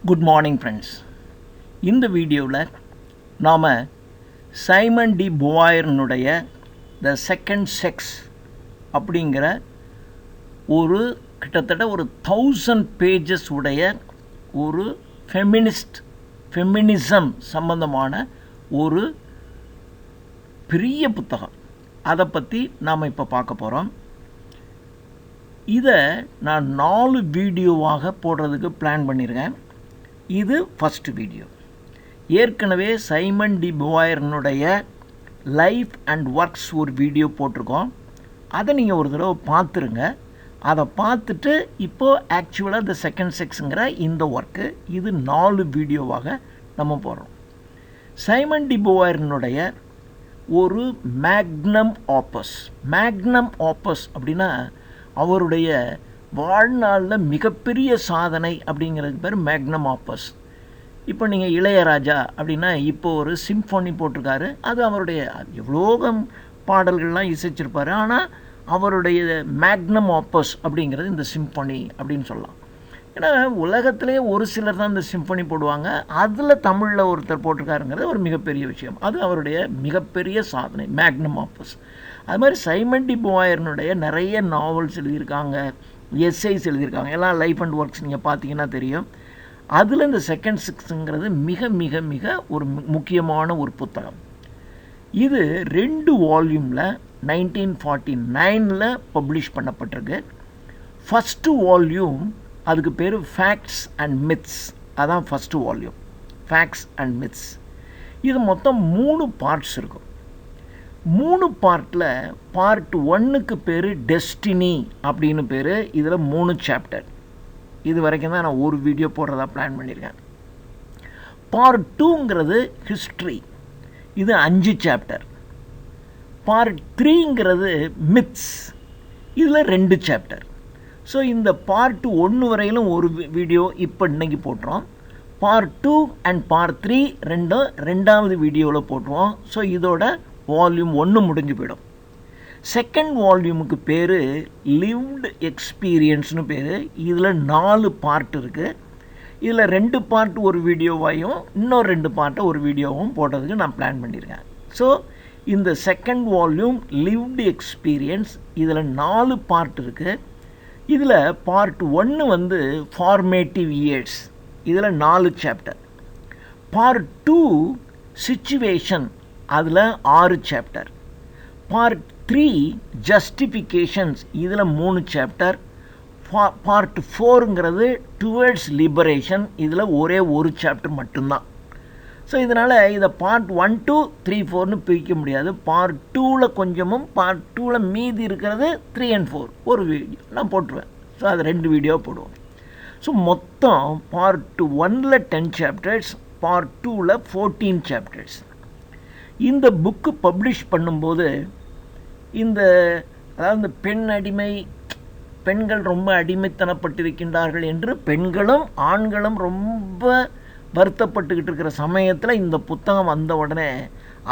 Good morning friends. இந்த வீடியோவில் நாம் சைமன் டி புவாயர்னுடைய த செகண்ட் செக்ஸ் அப்படிங்கிற ஒரு கிட்டத்தட்ட ஒரு 1000 பேஜஸ் உடைய ஒரு ஃபெமினிசம் சம்பந்தமான ஒரு பெரிய புத்தகம். அதை பற்றி நாம் இப்போ பார்க்க போகிறோம். இதை நான் 4 வீடியோவாக போடுறதுக்கு பிளான் பண்ணியிருக்கேன். இது ஃபஸ்ட்டு வீடியோ. ஏற்கனவே சைமன் டி புவாயர்னுடைய லைஃப் அண்ட் ஒர்க்ஸ் ஒரு வீடியோ போட்டிருக்கோம். அதை நீங்கள் ஒரு தடவை பார்த்துருங்க. அதை பார்த்துட்டு இப்போது ஆக்சுவலாக த செகண்ட் செக்ஸுங்கிற இந்த ஒர்க்கு இது 4 வீடியோவாக நம்ம போடுறோம். சைமன் டி புவாயர்னுடைய ஒரு மேக்னம் ஆப்பஸ் அப்படின்னா அவருடைய வாழ்நாளில் மிகப்பெரிய சாதனை அப்படிங்கிறதுக்கு பேர் மேக்னம் ஆப்பஸ். இப்போ நீங்கள் இளையராஜா அப்படின்னா இப்போ ஒரு சிம்ஃபோனி போட்டிருக்காரு. அது அவருடைய எவ்வளோ பாடல்கள்லாம் இசைச்சிருப்பார். ஆனால் அவருடைய மேக்னம் ஆப்பஸ் அப்படிங்கிறது இந்த சிம்ஃபோனி அப்படின்னு சொல்லலாம். ஏன்னா உலகத்திலே ஒரு சிலர் தான் இந்த சிம்ஃபோனி போடுவாங்க. அதில் தமிழில் ஒருத்தர் போட்டிருக்காருங்கிறது ஒரு மிகப்பெரிய விஷயம். அது அவருடைய மிகப்பெரிய சாதனை, மேக்னம் ஆப்பஸ். அது மாதிரி சைமன் டி புவாயர்னுடைய நிறைய நாவல்ஸ் எழுதியிருக்காங்க, எஸ்ஐஸ் எழுதியிருக்காங்க. எல்லாம் லைஃப் அண்ட் ஒர்க்ஸ் நீங்கள் பார்த்தீங்கன்னா தெரியும். அதில் இந்த செகண்ட் செக்ஸுங்கிறது மிக மிக மிக ஒரு முக்கியமான ஒரு புத்தகம். இது 2 வால்யூமில் 1949 பப்ளிஷ் பண்ணப்பட்டிருக்கு. ஃபஸ்ட்டு வால்யூம் அதுக்கு பேர் ஃபேக்ட்ஸ் அண்ட் மித்ஸ். அதான் first volume, facts and myths. இது மொத்தம் 3 பார்ட்ஸ் இருக்கும். 3 பார்ட்டில் பார்ட் 1க்கு பேர் டெஸ்டினி அப்படின்னு பேர். இதில் 3 சாப்டர். இது வரைக்கும் தான் நான் ஒரு வீடியோ போடுறதா பிளான் பண்ணியிருக்கேன். பார்ட் 2ங்கிறது ஹிஸ்ட்ரி. இது 5 சாப்டர். Part 3ங்கிறது myths. இதில் 2 சாப்டர். ஸோ இந்த பார்ட் 1 வரையிலும் ஒரு வீடியோ இப்போ இன்றைக்கி போட்டுறோம். பார்ட் 2 அண்ட் பார்ட் 3 ரெண்டாவது வீடியோவில் போட்டுருவோம். ஸோ இதோட வால்யூம் 1 முடிஞ்சு போயிடும். செகண்ட் வால்யூமுக்கு பேர் லிவ்டு எக்ஸ்பீரியன்ஸ்னு பேர். இதில் 4 பார்ட் இருக்குது. இதில் 2 பார்ட் ஒரு வீடியோவாயும் இன்னும் 2 பார்ட்டை ஒரு வீடியோவும் போடுறதுக்கு நான் பிளான் பண்ணியிருக்கேன். ஸோ இந்த செகண்ட் வால்யூம் லிவ்டு எக்ஸ்பீரியன்ஸ், இதில் 4 பார்ட் இருக்குது. இதில் பார்ட் 1 ஃபார்மேட்டிவ் இயர்ஸ். இதில் 4 சாப்டர். பார்ட் 2 சிச்சுவேஷன், அதில் 6 சாப்டர். பார்ட் 3 ஜஸ்டிஃபிகேஷன்ஸ், இதில் 3 சாப்டர். பார்ட் 4ங்கிறது டுவர்ட்ஸ் லிபரேஷன். இதில் ஒரே ஒரு சாப்டர் மட்டும்தான். ஸோ இதனால் இதை பார்ட் 1, 2, 3, 4ன்னு பிரிக்க முடியாது. பார்ட் 2ல் கொஞ்சமும் பார்ட் 2ல் மீதி இருக்கிறது 3 and 4 ஒரு வீடியோ நான் போட்டுருவேன். ஸோ அது 2 வீடியோ போடுவோம். ஸோ மொத்தம் பார்ட் 1ல் 10 சாப்டர்ஸ், பார்ட் 2ல் 14 சாப்டர்ஸ். இந்த புக்கு பப்ளிஷ் பண்ணும்போது அதாவது பெண்கள் ரொம்ப அடிமைத்தனப்பட்டிருக்கின்றார்கள் என்று பெண்களும் ஆண்களும் ரொம்ப வருத்தப்பட்டுக்கிட்டு இருக்கிற சமயத்தில் இந்த புத்தகம் வந்த உடனே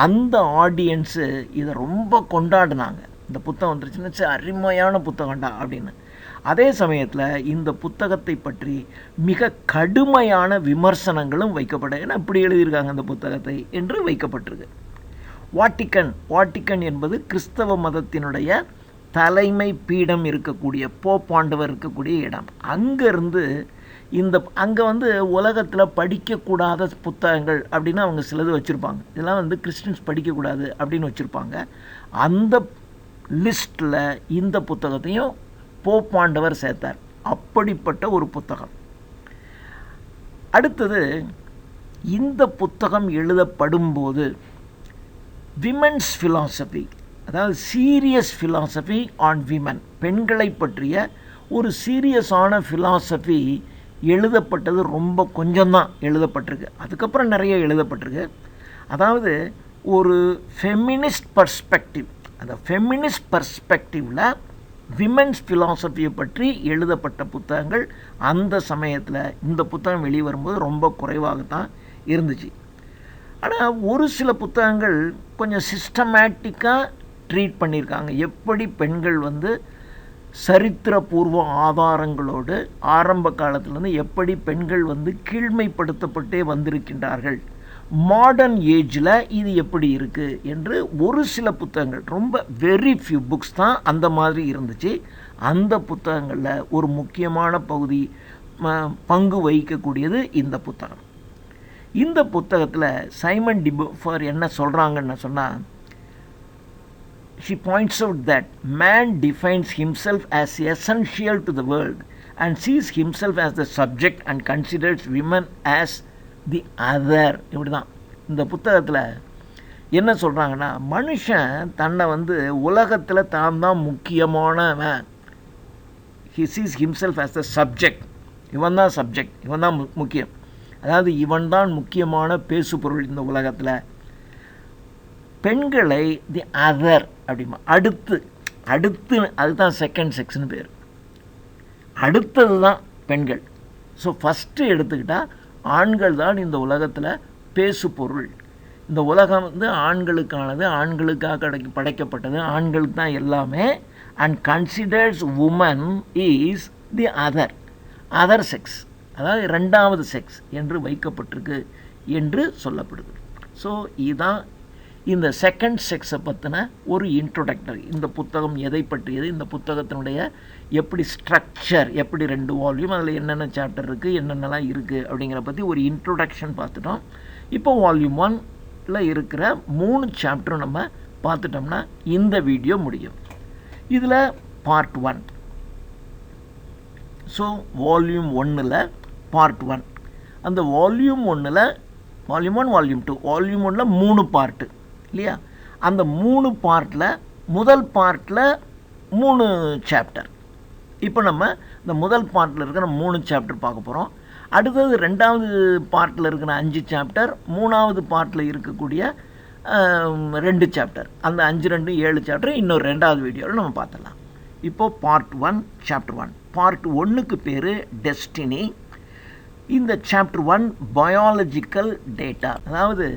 அந்த ஆடியன்ஸு இதை ரொம்ப கொண்டாடினாங்க. இந்த புத்தகம் வந்துருச்சுன்னு அருமையான புத்தகம்டா அப்படின்னு. அதே சமயத்தில் இந்த புத்தகத்தை பற்றி மிக கடுமையான விமர்சனங்களும் வைக்கப்பட, ஏன்னா இப்படி எழுதியிருக்காங்க இந்த புத்தகத்தை என்று வைக்கப்பட்டிருக்கு. வாட்டிக்கன் என்பது கிறிஸ்தவ மதத்தினுடைய தலைமை பீடம் இருக்கக்கூடிய போப்பாண்டவர் இருக்கக்கூடிய இடம். அங்கேருந்து அங்கே உலகத்தில் படிக்கக்கூடாத புத்தகங்கள் அப்படின்னு அவங்க சிலது வச்சுருப்பாங்க. இதெல்லாம் கிறிஸ்டின்ஸ் படிக்கக்கூடாது அப்படின்னு வச்சுருப்பாங்க. அந்த லிஸ்ட்டில் இந்த புத்தகத்தையும் போப்பாண்டவர் சேர்த்தார். அப்படிப்பட்ட ஒரு புத்தகம். அடுத்தது, இந்த புத்தகம் எழுதப்படும்போது விமென்ஸ் ஃபிலாசபி, அதாவது சீரியஸ் ஃபிலாசபி ஆன் விமன், பெண்களை பற்றிய ஒரு சீரியஸான ஃபிலாசபி எழுதப்பட்டது ரொம்ப கொஞ்சம்தான் எழுதப்பட்டிருக்கு. அதுக்கப்புறம் நிறைய எழுதப்பட்டிருக்கு. அதாவது ஒரு ஃபெமினிஸ்ட் பர்ஸ்பெக்டிவ், அந்த ஃபெமினிஸ்ட் பர்ஸ்பெக்டிவில் விமென்ஸ் ஃபிலாசபியை பற்றி எழுதப்பட்ட புத்தகங்கள் அந்த சமயத்தில் இந்த புத்தகம் வெளிவரும்போது ரொம்ப குறைவாகத்தான் இருந்துச்சு. ஆனால் ஒரு சில புத்தகங்கள் கொஞ்சம் சிஸ்டமேட்டிக்காக ட்ரீட் பண்ணியிருக்காங்க. எப்படி பெண்கள் சரித்திரபூர்வ ஆதாரங்களோடு ஆரம்ப காலத்திலேருந்து எப்படி பெண்கள் கீழ்மைப்படுத்தப்பட்டே வந்திருக்கின்றார்கள், மாடர்ன் ஏஜில் இது எப்படி இருக்குது என்று ஒரு சில புத்தகங்கள், ரொம்ப வெரி ஃபியூ புக்ஸ் தான் அந்த மாதிரி இருந்துச்சு. அந்த புத்தகங்களில் ஒரு முக்கியமான பகுதி பங்கு வகிக்கக்கூடியது இந்த புத்தகம். இந்த புத்தகத்தில் சைமன் டி பூஃபர் என்ன சொல்கிறாங்கன்னு சொன்னால், she points out that man defines himself as essential to the world and sees himself as the subject and considers women as the other. இப்படி தான் இந்த புத்தகத்தில் என்ன சொல்கிறாங்கன்னா, மனுஷன் தன்னை உலகத்தில் தான் முக்கியமானவன். he sees himself as the subject. இவன் தான் சப்ஜெக்ட், இவன் தான் முக்கியம். அதாவது இவன் தான் முக்கியமான பேசுபொருள் இந்த உலகத்தில். பெண்களை தி அதர் அப்படிமா, அடுத்து அதுதான் செகண்ட் செக்ஸ்னு பேர். அடுத்தது தான் பெண்கள். ஸோ ஃபஸ்ட்டு எடுத்துக்கிட்டால் ஆண்கள் தான் இந்த உலகத்தில் பேசு பொருள். இந்த உலகம் ஆண்களுக்கானது, ஆண்களுக்காக படைக்கப்பட்டது, ஆண்களுக்கு தான் எல்லாமே. And considers woman is the other sex, அதாவது ரெண்டாவது செக்ஸ் என்று வைக்கப்பட்டிருக்கு என்று சொல்லப்படுது. ஸோ இதுதான் இந்த செகண்ட் செக்ஸை பற்றின ஒரு இன்ட்ரோடக்டரி. இந்த புத்தகம் எதை பற்றியது, இந்த புத்தகத்தினுடைய எப்படி ஸ்ட்ரக்சர், எப்படி 2 வால்யூம், அதில் என்னென்ன சாப்டர் இருக்குது, என்னென்னலாம் இருக்குது அப்படிங்கிற பற்றி ஒரு இன்ட்ரோடக்ஷன் பார்த்துட்டோம். இப்போ வால்யூம் 1ல் இருக்கிற 3 சாப்டரும் நம்ம பார்த்துட்டோம்னா இந்த வீடியோ முடியும். இதில் பார்ட் 1. ஸோ வால்யூம் 1ல் பார்ட் 1, அந்த வால்யூம் 1ல் வால்யூம் 1 வால்யூம் 2, வால்யூம் 1ல் 3 பார்ட்டு இல்லையா? அந்த 3 பார்ட்டில் முதல் பார்ட்டில் 3 சாப்டர். இப்போ நம்ம இந்த முதல் பார்ட்டில் இருக்கிற 3 சாப்டர் பார்க்க போகிறோம். அடுத்தது 2வது பார்ட்டில் இருக்கிற 5 சாப்டர், 3வது பார்ட்டில் இருக்கக்கூடிய 2 சாப்டர். அந்த 5 2 7 சாப்டர் இன்னொரு 2வது வீடியோவில் நம்ம பார்த்துடலாம். இப்போது பார்ட் 1 சாப்டர் 1. பார்ட் 1க்கு பேர் டெஸ்டினி. இந்த சாப்டர் 1 பயாலஜிக்கல் டேட்டா, அதாவது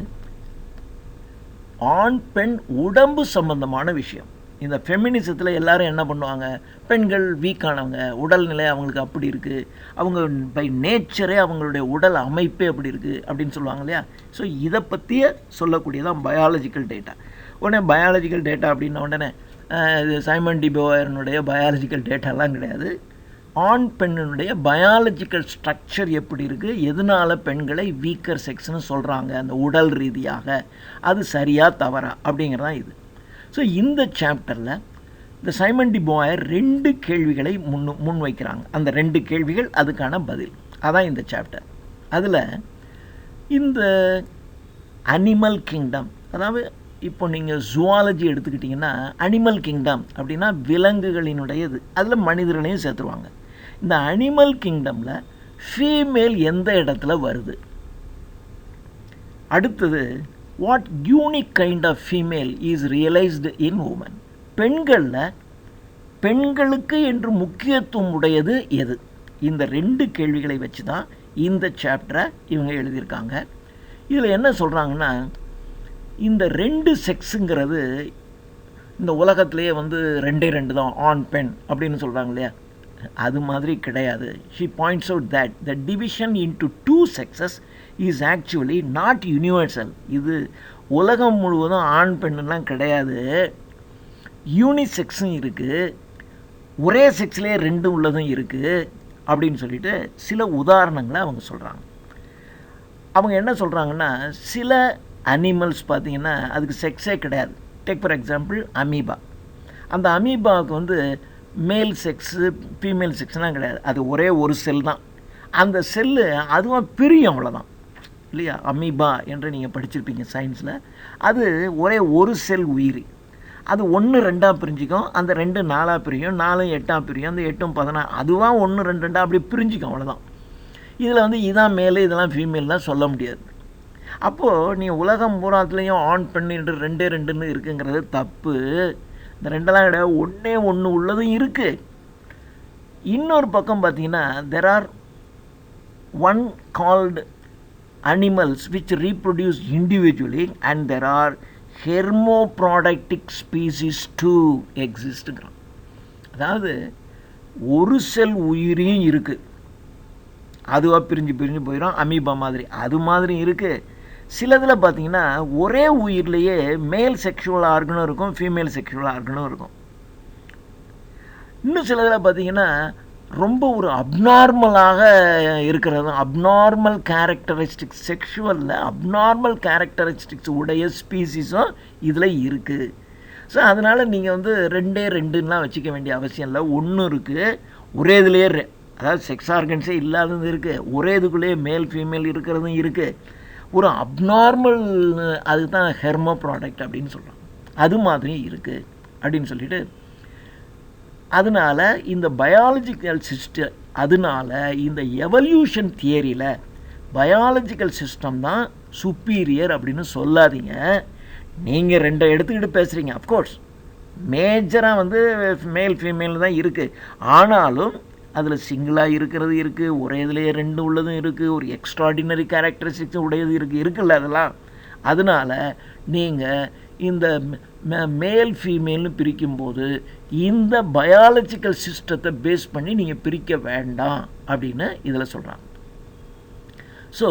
ஆண் பெண் உடம்பு சம்பந்தமான விஷயம். இந்த ஃபெமினிசத்தில் எல்லாரும் என்ன பண்ணுவாங்க, பெண்கள் வீக்கானவங்க, உடல்நிலை அவங்களுக்கு அப்படி இருக்குது, அவங்க பை நேச்சரே அவங்களுடைய உடல் அமைப்பே அப்படி இருக்குது அப்படின்னு சொல்லுவாங்க இல்லையா? ஸோ இதை பற்றிய சொல்லக்கூடியதான் பயாலஜிக்கல் டேட்டா. உடனே பயாலஜிக்கல் டேட்டா அப்படின்ன உடனே இது சைமன் டி பூஃபருடைய பயாலஜிக்கல் டேட்டாலாம் கிடையாது. ஆண் பெண்ணினுடைய பயாலஜிக்கல் ஸ்ட்ரக்சர் எப்படி இருக்குது, எதனால் பெண்களை வீக்கர் செக்ஸ்னு சொல்கிறாங்க அந்த உடல் ரீதியாக, அது சரியாக தவறா அப்படிங்கிறதான் இது. ஸோ இந்த சாப்டரில் இந்த சைமன் டி பூஃபர் 2 கேள்விகளை முன்வைக்கிறாங்க. அந்த 2 கேள்விகள் அதுக்கான பதில், அதான் இந்த சாப்டர். அதில் இந்த அனிமல் கிங்டம், அதாவது இப்போ நீங்கள் ஜுவாலஜி எடுத்துக்கிட்டிங்கன்னா அனிமல் கிங்டம் அப்படின்னா விலங்குகளினுடையது, அதில் மனிதர்களையும் சேர்த்துருவாங்க. இந்த அனிமல் கிங்டமில் ஃபீமேல் எந்த இடத்துல வருது, அடுத்தது what unique kind of female is realised in woman, பெண்களுக்கு என்று முக்கியத்துவம் உடையது எது. இந்த 2 கேள்விகளை வச்சு தான் இந்த சாப்டரை இவங்க எழுதியிருக்காங்க. இதில் என்ன சொல்கிறாங்கன்னா, இந்த 2 செக்ஸுங்கிறது இந்த உலகத்திலேயே 2 தான், ஆண் பெண் அப்படின்னு சொல்கிறாங்க இல்லையா? அது மாதிரி கிடையாது. She points out that the division into 2 sexes is actually not universal. இது உலகம் முழுவதும் ஆண் பெண்ணுலாம் கிடையாது, யூனிசெக்ஸும் இருக்குது, ஒரே செக்ஸ்லேயே 2 உள்ளதும் இருக்குது அப்படின்னு சொல்லிட்டு சில உதாரணங்களை அவங்க சொல்கிறாங்க. அவங்க என்ன சொல்கிறாங்கன்னா, சில அனிமல்ஸ் பார்த்திங்கன்னா அதுக்கு செக்ஸே கிடையாது. Take for example amoeba. அந்த அமீபாவுக்கு மேல் செக்ஸு ஃபீமேல் செக்ஸ்லாம் கிடையாது, அது ஒரே ஒரு செல் தான். அந்த செல்லு அதுவும் பிரியும், அவ்வளோதான் இல்லையா? அமீபா என்று நீங்கள் படிச்சிருப்பீங்க சயின்ஸில். அது ஒரே ஒரு செல் உயிரி, அது 1 2 பிரிஞ்சிக்கும், அந்த 2 4 பிரியும், 4 8 பிரியும், அந்த 8 16, அதுவாக 1 2 2 அப்படி பிரிஞ்சிக்கும், அவ்வளோதான். இதில் இதான் மேலே இதெல்லாம் ஃபீமேல்லாம் சொல்ல முடியாது. அப்போது நீ உலகம் பூராத்துலேயும் ஆண் பெண் என்று 2 2 இருக்குங்கிறது தப்பு. இந்த 2 கிடையாது, 1 1 உள்ளதும் இருக்குது. இன்னொரு பக்கம் பார்த்தீங்கன்னா, there are one called animals which reproduce individually and there are hermaphroditic species too exist. அதாவது ஒரு செல் உயிரியும் இருக்குது, அதுவாக பிரிஞ்சு பிரிஞ்சு போயிடும், அமீபா மாதிரி அது மாதிரி இருக்குது. சிலதில் பார்த்திங்கன்னா ஒரே உயிர்லேயே மேல் செக்ஷுவல் ஆர்கனும் இருக்கும், ஃபீமேல் செக்ஷுவல் ஆர்கனும் இருக்கும். இன்னும் சிலதில் பார்த்திங்கன்னா ரொம்ப ஒரு அப்நார்மலாக இருக்கிறது, அப்நார்மல் கேரக்டரிஸ்டிக்ஸ், செக்ஷுவலில் அப்நார்மல் கேரக்டரிஸ்டிக்ஸ் உடைய ஸ்பீசிஸும் இதில் இருக்குது. ஸோ அதனால் நீங்கள் வந்து ரெண்டுலாம் வச்சுக்க வேண்டிய அவசியம் இல்லை. ஒன்று இருக்குது, ஒரே இதுலேயே அதாவது செக்ஸ் ஆர்கன்ஸே இல்லாதது இருக்குது, ஒரே இதுக்குள்ளேயே மேல் ஃபீமேல் இருக்கிறதும் இருக்குது. ஒரு அப்நார்மல், அதுக்கு தான் ஹெர்மோ ப்ராடக்ட் அப்படின்னு சொல்கிறோம், அது மாதிரி இருக்குது அப்படின்னு சொல்லிட்டு. அதனால் இந்த பயாலஜிக்கல் சிஸ்டம், அதனால் இந்த எவல்யூஷன் தியரியில் பயாலஜிக்கல் சிஸ்டம் தான் சுப்பீரியர் அப்படின்னு சொல்லாதீங்க. நீங்கள் ரெண்டை எடுத்துக்கிட்டு பேசுகிறீங்க. அஃப்கோர்ஸ் மேஜராக வந்து மேல் ஃபீமேல் தான் இருக்குது, ஆனாலும் அதில் சிங்கிளாக இருக்கிறது இருக்குது, ஒரே இதுலேயே ரெண்டு உள்ளதும் இருக்குது, ஒரு எக்ஸ்ட்ராடினரி கேரக்டரிஸ்டிக்ஸ் உடையது இருக்குல்ல அதெல்லாம். அதனால் நீங்கள் இந்த மேல் ஃபீமேல்னு பிரிக்கும்போது இந்த பயாலஜிக்கல் சிஸ்டத்தை பேஸ் பண்ணி நீங்கள் பிரிக்க வேண்டாம் அப்படின்னு இதில் சொல்கிறாங்க. ஸோ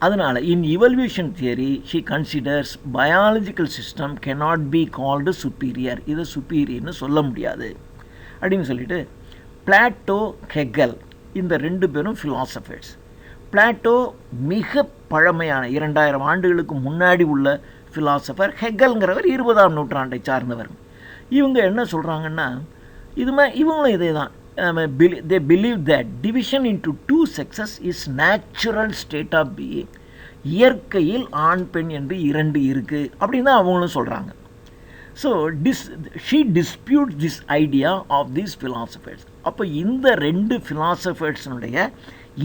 அதனால் in evolution theory she considers biological system cannot be called superior, இதை சுப்பீரியர்னு சொல்ல முடியாது அப்படின்னு சொல்லிட்டு பிளாட்டோ, ஹெகல் இந்த ரெண்டு பேரும் ஃபிலாசபர்ஸ். பிளாட்டோ மிக பழமையான 2000 ஆண்டுகளுக்கு முன்னாடி உள்ள ஃபிலாசபர். ஹெகல்ங்கிறவர் 20ஆம் நூற்றாண்டை சார்ந்தவர். இவங்க என்ன சொல்கிறாங்கன்னா, இவங்களும் இதே தான், they believe that division into two sexes is natural state of being. இயற்கையில் ஆண் பெண் என்று இரண்டு இருக்குது அப்படின்னு தான் அவங்களும் சொல்கிறாங்க. So she disputes this idea of these philosophers. அப்போ இந்த ரெண்டு ஃபிலாசபர்ஸனுடைய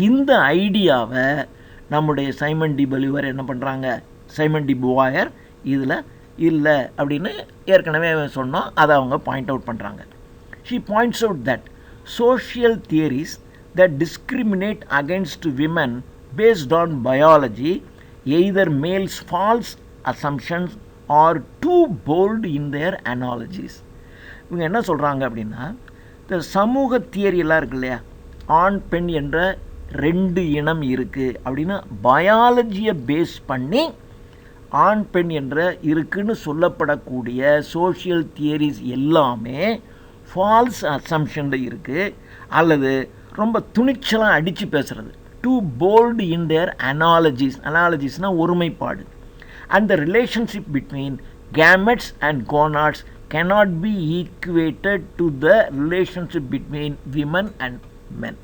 இந்த ஐடியாவை நம்முடைய சைமன் டி பொலிவர் என்ன பண்ணுறாங்க, சைமன் டி புவாயர் இதில் இல்லை அப்படின்னு ஏற்கனவே சொன்னோம், அதை அவங்க பாயிண்ட் அவுட் பண்ணுறாங்க. she points out that social theories that discriminate against women based on biology, either males' false assumptions are too bold in their analogies. இவங்க என்ன சொல்கிறாங்க அப்படின்னா, இந்த சமூக தியரியெல்லாம் இருக்கு இல்லையா, ஆண் பெண் என்ற ரெண்டு இனம் இருக்குது அப்படின்னு பயாலஜியை பேஸ் பண்ணி ஆண் பெண் என்ற இருக்குன்னு சொல்லப்படக்கூடிய சோஷியல் தியரிஸ் எல்லாமே ஃபால்ஸ் அசம்ஷனில் இருக்குது, அல்லது ரொம்ப துணிச்சலாக அடித்து பேசுகிறது, too bold in their analogies. அனாலஜிஸ்னால் ஒருமைப்பாடு. And the relationship between gametes and gonads cannot be equated to the relationship between women and men.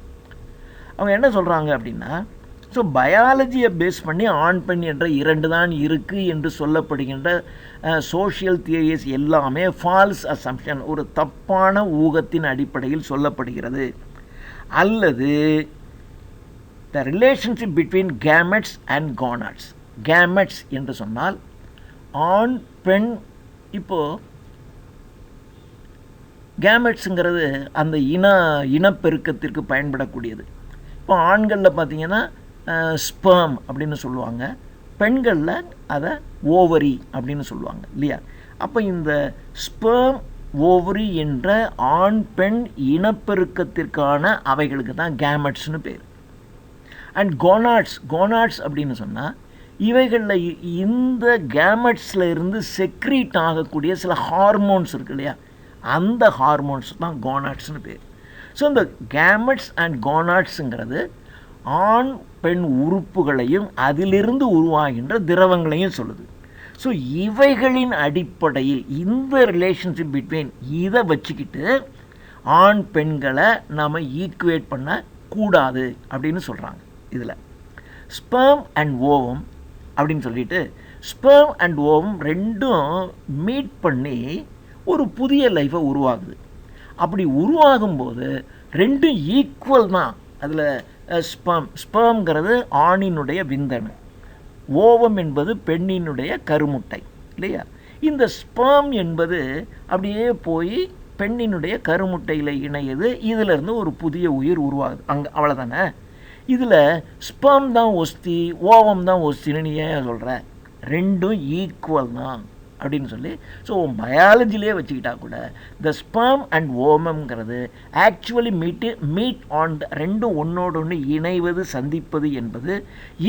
அவங்க என்ன சொல்கிறாங்க அப்படின்னா, ஸோ பயாலஜியை பேஸ் பண்ணி ஆண் பெண் என்ற இரண்டு தான் இருக்குது என்று சொல்லப்படுகின்ற சோஷியல் தியரிஸ் எல்லாமே ஃபால்ஸ் அசம்ஷன், ஒரு தப்பான ஊகத்தின் அடிப்படையில் சொல்லப்படுகிறது. அல்லது the relationship between gametes and gonads. Gametes என்று சொன்னால் ஆண் பெண். இப்போது கேமெட்ஸுங்கிறது அந்த இனப்பெருக்கத்திற்கு பயன்படக்கூடியது. இப்போ ஆண்களில் பார்த்திங்கன்னா ஸ்பெர்ம் அப்படின்னு சொல்லுவாங்க, பெண்களில் அதை ஓவரி அப்படின்னு சொல்லுவாங்க இல்லையா. அப்போ இந்த ஸ்பெர்ம் ஓவரி என்ற ஆண் பெண் இனப்பெருக்கத்திற்கான அவைகளுக்கு தான் கேமெட்ஸ்னு பேர். அண்ட் கோனாட்ஸ் அப்படின்னு சொன்னால் இவைகளில் இந்த கேமெட்ஸில் இருந்து செக்ரீட் ஆகக்கூடிய சில ஹார்மோன்ஸ் இருக்கு இல்லையா, அந்த ஹார்மோன்ஸ் தான் கோனாட்ஸ்னு பேர். ஸோ இந்த கேமெட்ஸ் அண்ட் கோனாட்ஸுங்கிறது ஆண் பெண் உறுப்புகளையும் அதிலிருந்து உருவாகின்ற திரவங்களையும் சொல்லுது. ஸோ இவைகளின் அடிப்படையில் இந்த ரிலேஷன்ஷிப் பிட்வீன் இதை வச்சுக்கிட்டு ஆண் பெண்களை நாம் ஈக்குவேட் பண்ணக்கூடாது அப்படின்னு சொல்கிறாங்க. இதில் ஸ்பெர்ம் அண்ட் ஓவம் அப்படின்னு சொல்லிட்டு ஸ்பெர்ம் அண்ட் ஓவம் ரெண்டும் மீட் பண்ணி ஒரு புதிய லைஃப்பை உருவாகுது. அப்படி உருவாகும்போது ரெண்டும் ஈக்குவல் தான். அதில் ஸ்பெர்ம்ங்கிறது ஆணினுடைய விந்தணு, ஓவம் என்பது பெண்ணினுடைய கருமுட்டை இல்லையா. இந்த ஸ்பெர்ம் என்பது அப்படியே போய் பெண்ணினுடைய கருமுட்டையில் இணையுது, இதிலிருந்து ஒரு புதிய உயிர் உருவாகுது. அவ்வளோதானே. இதில் ஸ்பெர்ம் தான் ஒஸ்தி, ஓவம் தான் ஒஸ்தின்னு நீ ஏன் சொல்கிற? ரெண்டும் ஈக்குவல் தான் அப்படின்னு சொல்லி. ஸோ பயாலஜிலே வச்சுக்கிட்டா கூட த ஸ்பெர்ம் அண்ட் ஓமம்ங்கிறது ஆக்சுவலி மீட் ஆன் ரெண்டும் ஒன்றோடு ஒன்று இணைவது சந்திப்பது என்பது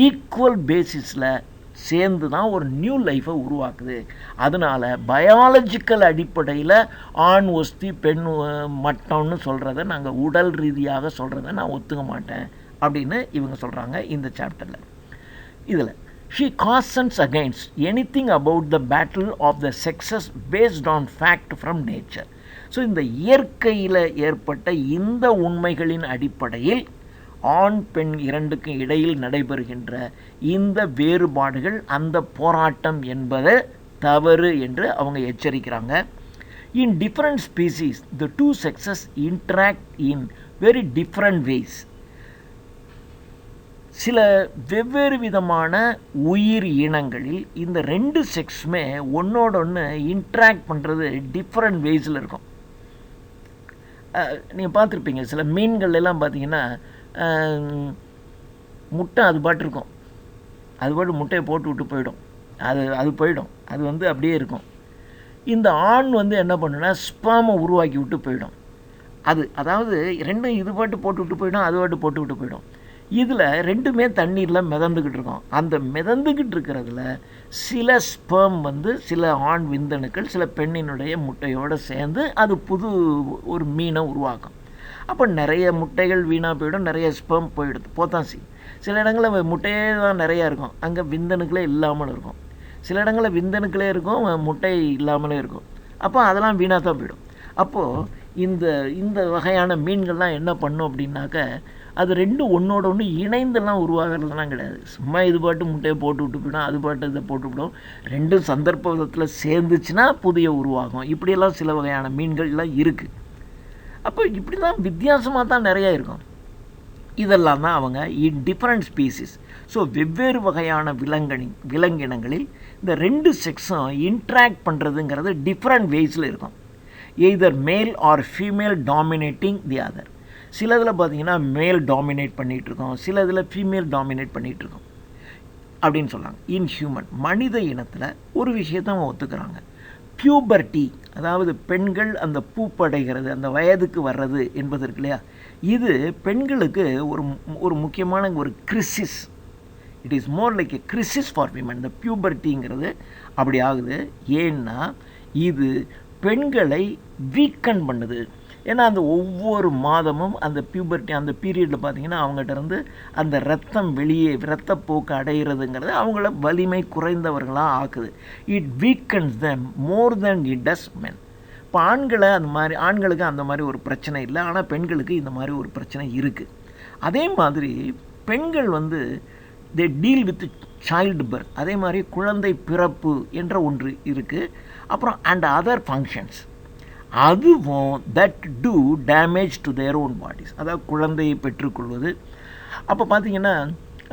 ஈக்குவல் பேசிஸில் சேர்ந்து தான் ஒரு நியூ லைஃப்பை உருவாக்குது. அதனால் பயாலஜிக்கல் அடிப்படையில் ஆண் ஒஸ்தி பெண் மட்டம்னு சொல்கிறத நாங்கள் உடல் ரீதியாக சொல்கிறத நான் ஒத்துக்க மாட்டேன் அப்படின்னு இவங்க சொல்கிறாங்க இந்த சாப்டரில். இதில் she cautions against anything about the battle of the sexes based on fact from nature. So இந்த இயற்கையில் ஏற்பட்ட இந்த உண்மைகளின் அடிப்படையில் ஆண் பெண் இரண்டுக்கும் இடையில் நடைபெறுகின்ற இந்த வேறுபாடுகள், அந்த போராட்டம் என்பது தவறு என்று அவங்க எச்சரிக்கிறாங்க. In different species the two sexes interact in very different ways. சில வெவ்வேறு விதமான உயிர் இனங்களில் இந்த ரெண்டு செக்ஸுமே ஒன்றோட ஒன்று இன்ட்ராக்ட் பண்ணுறது டிஃப்ரெண்ட் வேஸில் இருக்கும். நீங்கள் பார்த்துருப்பீங்க, சில மீன்கள் எல்லாம் பார்த்தீங்கன்னா முட்டை அது பாட்டு இருக்கும், அது பாட்டு முட்டையை போட்டு விட்டு போயிடும், அது போயிடும், அது வந்து அப்படியே இருக்கும். இந்த ஆண் வந்து என்ன பண்ணுன்னா ஸ்பெர்மை உருவாக்கி விட்டு போயிடும். அதாவது ரெண்டும் இது பாட்டு போட்டு விட்டு போயிடும், அது பாட்டு போட்டு விட்டு போயிடும். இதில் ரெண்டுமே தண்ணீரில் மிதந்துக்கிட்டு இருக்கோம். அந்த மிதந்துக்கிட்டு இருக்கிறதுல சில ஸ்பெர்ம் வந்து சில ஆண் விந்தணுக்கள் சில பெண்ணினுடைய முட்டையோடு சேர்ந்து அது புது ஒரு மீனை உருவாக்கும். அப்போ நிறைய முட்டைகள் வீணாக போயிடும், நிறைய ஸ்பெர்ம் போயிடுது, போத்தான் செய்யும். சில இடங்களில் முட்டையே தான் நிறையா இருக்கும், அங்கே விந்தணுக்களே இல்லாமல் இருக்கும். சில இடங்களில் விந்தணுக்களே இருக்கும், முட்டை இல்லாமலே இருக்கும். அப்போ அதெல்லாம் வீணாக தான் போயிடும். அப்போது இந்த வகையான மீன்கள்லாம் என்ன பண்ணும் அப்படின்னாக்க, அது ரெண்டும் ஒன்றோட ஒன்று இணைந்தெல்லாம் உருவாகிறதுலாம் கிடையாது. சும்மா இது பாட்டு முட்டையை போட்டு விட்டு போயிடும், அது பாட்டு இதை போட்டு விடும். ரெண்டும் சந்தர்ப்ப விதத்தில் சேர்ந்துச்சுன்னா புதிய உருவாகும். இப்படியெல்லாம் சில வகையான மீன்கள்லாம் இருக்குது. அப்போ இப்படி தான் வித்தியாசமாக தான் நிறையா இருக்கும். இதெல்லாம் தான் அவங்க இன் டிஃப்ரெண்ட் ஸ்பீசிஸ். ஸோ வெவ்வேறு வகையான விலங்கினங்களில் இந்த ரெண்டு செக்ஸும் இன்ட்ராக்ட் பண்ணுறதுங்கிறது டிஃப்ரெண்ட் வேஸில் இருக்கும். Either male or female dominating the other. சிலதில் பார்த்தீங்கன்னா மேல் டாமினேட் பண்ணிகிட்ருக்கோம், சில இதில் ஃபீமேல் டாமினேட் பண்ணிகிட்ருக்கோம் அப்படின்னு சொன்னாங்க. இன் ஹியூமன் மனித இனத்தில் ஒரு விஷயத்தை அவங்க ஒத்துக்கிறாங்க. பியூபர்ட்டி, அதாவது பெண்கள் அந்த பூப்படைகிறது, அந்த வயதுக்கு வர்றது என்பது இருக்கு இல்லையா, இது பெண்களுக்கு ஒரு முக்கியமான ஒரு crisis. It is more like a crisis for women. இந்த பியூபர்ட்டிங்கிறது அப்படி ஆகுது. ஏன்னா இது பெண்களை வீக்கன் பண்ணுது. ஏன்னா அந்த ஒவ்வொரு மாதமும் அந்த பியூபர்ட்டி அந்த பீரியடில் பார்த்திங்கன்னா அவங்ககிட்ட இருந்து அந்த இரத்தப்போக்கு அடைகிறதுங்கிறது அவங்கள வலிமை குறைந்தவர்களாக ஆக்குது. It weakens them more than it does men. இப்போ ஆண்களுக்கு அந்த மாதிரி ஒரு பிரச்சனை இல்லை, ஆனால் பெண்களுக்கு இந்த மாதிரி ஒரு பிரச்சனை இருக்குது. அதே மாதிரி பெண்கள் வந்து they deal with childbirth, அதே மாதிரி குழந்தை பிறப்பு என்ற ஒன்று இருக்குது. அப்புறம் அண்ட் அதர் ஃபங்க்ஷன்ஸ், அதுவும் that do damage to their own bodies, அதாவது குழந்தையை பெற்றுக்கொள்வது. அப்போ பார்த்திங்கன்னா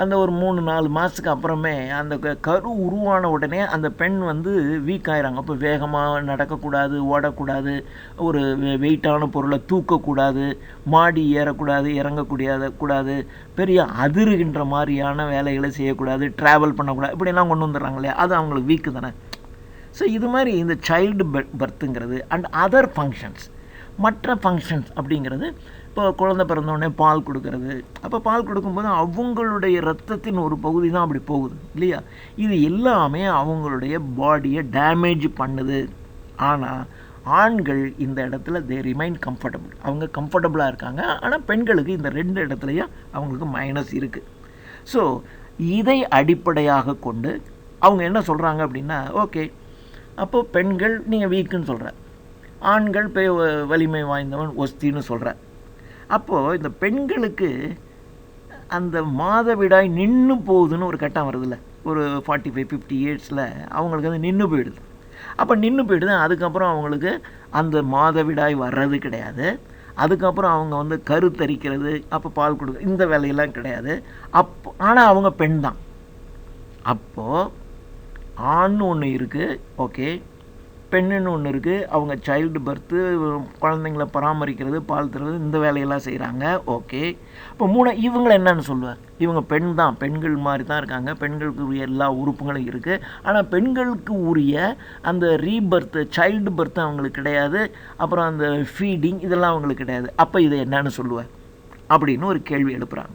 அந்த ஒரு 3-4 மாதத்துக்கு அப்புறமே அந்த கரு உருவான உடனே அந்த பெண் வந்து வீக் ஆகிறாங்க. அப்போ வேகமாக நடக்கக்கூடாது, ஓடக்கூடாது, ஒரு வெயிட்டான பொருளை தூக்கக்கூடாது, மாடி ஏறக்கூடாது, இறங்கக்கூடாது, பெரிய அதிருகின்ற மாதிரியான வேலைகளை செய்யக்கூடாது, ட்ராவல் பண்ணக்கூடாது, இப்படிலாம் கொண்டு வந்துடுறாங்க இல்லையா, அது அவங்களுக்கு வீக்கு தானே. ஸோ இது மாதிரி இந்த சைல்டு பர்த்துங்கிறது அண்ட் அதர் ஃபங்க்ஷன்ஸ், மற்ற ஃபங்க்ஷன்ஸ் அப்படிங்கிறது, இப்போ குழந்தை பிறந்தோடனே பால் கொடுக்கறது, அப்போ பால் கொடுக்கும்போது அவங்களுடைய ரத்தத்தின் ஒரு பகுதி தான் அப்படி போகுது இல்லையா, இது எல்லாமே அவங்களுடைய பாடியை டேமேஜ் பண்ணுது. ஆனால் ஆண்கள் இந்த இடத்துல தே ரிமைன் கம்ஃபர்டபுள், அவங்க கம்ஃபர்டபுளாக இருக்காங்க. ஆனால் பெண்களுக்கு இந்த 2 இடத்துலையும் அவங்களுக்கு மைனஸ் இருக்குது. ஸோ இதை அடிப்படையாக கொண்டு அவங்க என்ன சொல்கிறாங்க அப்படின்னா, ஓகே அப்போது பெண்கள் நீங்கள் வீக்குன்னு சொல்கிற, ஆண்கள் வலிமை வாய்ந்தவன் ஒஸ்தின்னு சொல்கிற. அப்போது இந்த பெண்களுக்கு அந்த மாதவிடாய் நின்று போகுதுன்னு ஒரு கட்டம் வருதுல்ல, ஒரு 45-50 இயர்ஸில் அவங்களுக்கு அது நின்று போயிடுது. அப்போ நின்று போயிடுது. அதுக்கப்புறம் அவங்களுக்கு அந்த மாதவிடாய் வர்றது கிடையாது. அதுக்கப்புறம் அவங்க வந்து கருத்தரிக்கிறது, அப்போ பால் கொடுக்க, இந்த வேலையெல்லாம் கிடையாது. ஆனால் அவங்க பெண் தான். அப்போது ஆண் ஒன்று இருக்குது, ஓகே, பெண்ணுன்னு ஒன்று இருக்குது, அவங்க சைல்டு பர்த்து, குழந்தைங்கள பராமரிக்கிறது, பால் தருவது, இந்த வேலையெல்லாம் செய்கிறாங்க. ஓகே. இப்போ இவங்களை என்னன்னு சொல்லுவேன்? இவங்க பெண் தான், பெண்கள் மாதிரி தான் இருக்காங்க, பெண்களுக்கு உரிய எல்லா உறுப்புகளும் இருக்குது. ஆனால் பெண்களுக்கு உரிய அந்த ரீபர்த்து, சைல்டு பர்த்து அவங்களுக்கு கிடையாது. அப்புறம் அந்த ஃபீடிங் இதெல்லாம் அவங்களுக்கு கிடையாது. அப்போ இதை என்னன்னு சொல்லுவேன் அப்படின்னு ஒரு கேள்வி எழுப்புகிறாங்க.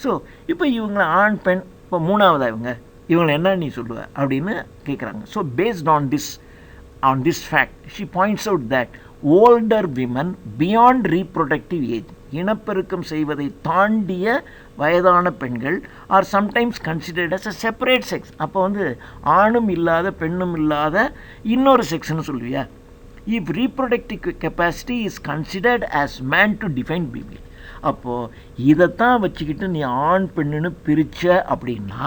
ஸோ இப்போ இவங்களை ஆண் பெண், இப்போ மூணாவதாக இவங்களை என்ன நீ சொல்லுவ அப்படின்னு கேட்குறாங்க. So based on this fact, she points out that older women beyond reproductive age, இனப்பெருக்கம் செய்வதை தாண்டிய வயதான பெண்கள் are sometimes considered as a separate sex. அப்போ ஆணும் இல்லாத பெண்ணும் இல்லாத இன்னொரு செக்ஸ்னு சொல்லுவியா? if reproductive capacity is considered as man to define baby, அப்போது இதைத்தான் வச்சுக்கிட்டு நீ ஆண் பெண்ணுன்னு பிரித்த அப்படின்னா,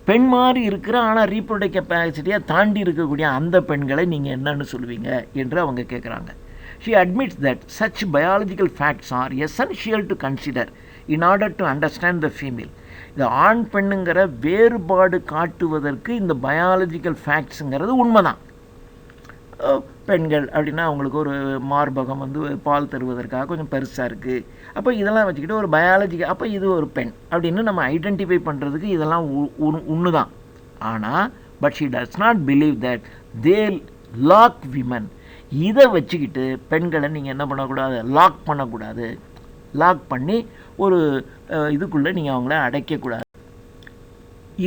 பெண் மாதிரி இருக்கிற ஆனால் ரீப்ரொடக்டிவ் கெப்பாசிட்டியாக தாண்டி இருக்கக்கூடிய அந்த பெண்களை நீங்கள் என்னன்னு சொல்லுவீங்க என்று அவங்க கேட்குறாங்க. She admits that such biological facts are essential to consider in order to understand the female. இந்த ஆண் பெண்ணுங்கிற வேறுபாடு காட்டுவதற்கு இந்த பயாலஜிக்கல் ஃபேக்ட்ஸுங்கிறது உண்மைதான். பெண்கள் அப்படின்னா அவங்களுக்கு ஒரு மார்பகம் பால் தருவதற்காக கொஞ்சம் பெருசாக இருக்குது. அப்போ இதெல்லாம் வச்சுக்கிட்டு ஒரு பயாலஜிக்கல், அப்போ இது ஒரு பெண் அப்படின்னு நம்ம ஐடென்டிஃபை பண்ணுறதுக்கு இதெல்லாம் ஒன்று தான். ஆனால் but she does not believe that they lack women. இதை வச்சுக்கிட்டு பெண்களை நீங்கள் என்ன பண்ணக்கூடாது? லாக் பண்ணக்கூடாது. லாக் பண்ணி ஒரு இதுக்குள்ளே நீங்கள் அவங்கள அடைக்கக்கூடாது.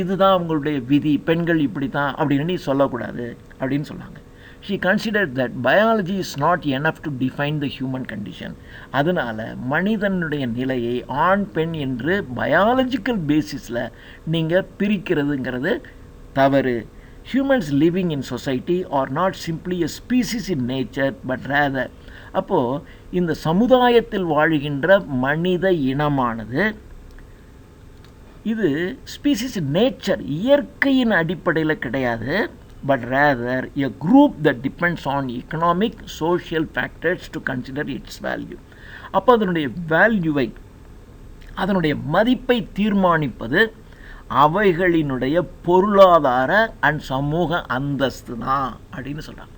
இதுதான் அவங்களுடைய விதி, பெண்கள் இப்படி தான் அப்படின்னு நீ சொல்லக்கூடாது அப்படின்னு சொன்னாங்க. She considered that biology is not enough to define the human condition. அதனால் மனிதனுடைய நிலையை ஆண் பெண் என்று பயாலஜிக்கல் பேசிஸில் நீங்கள் பிரிக்கிறதுங்கிறது தவறு. Humans living in society are not simply a species in nature but rather, அப்போது இந்த சமுதாயத்தில் வாழ்கின்ற மனித இனமானது இது ஸ்பீசிஸ் நேச்சர், இயற்கையின் அடிப்படையில் கிடையாது. but rather a group that depends on economic, social factors to consider its value. அப்போ அதனுடைய வேல்யூவை, அதனுடைய மதிப்பை தீர்மானிப்பது அவைகளினுடைய பொருளாதார அண்ட் சமூக அந்தஸ்து தான் அப்படின்னு சொல்கிறாங்க.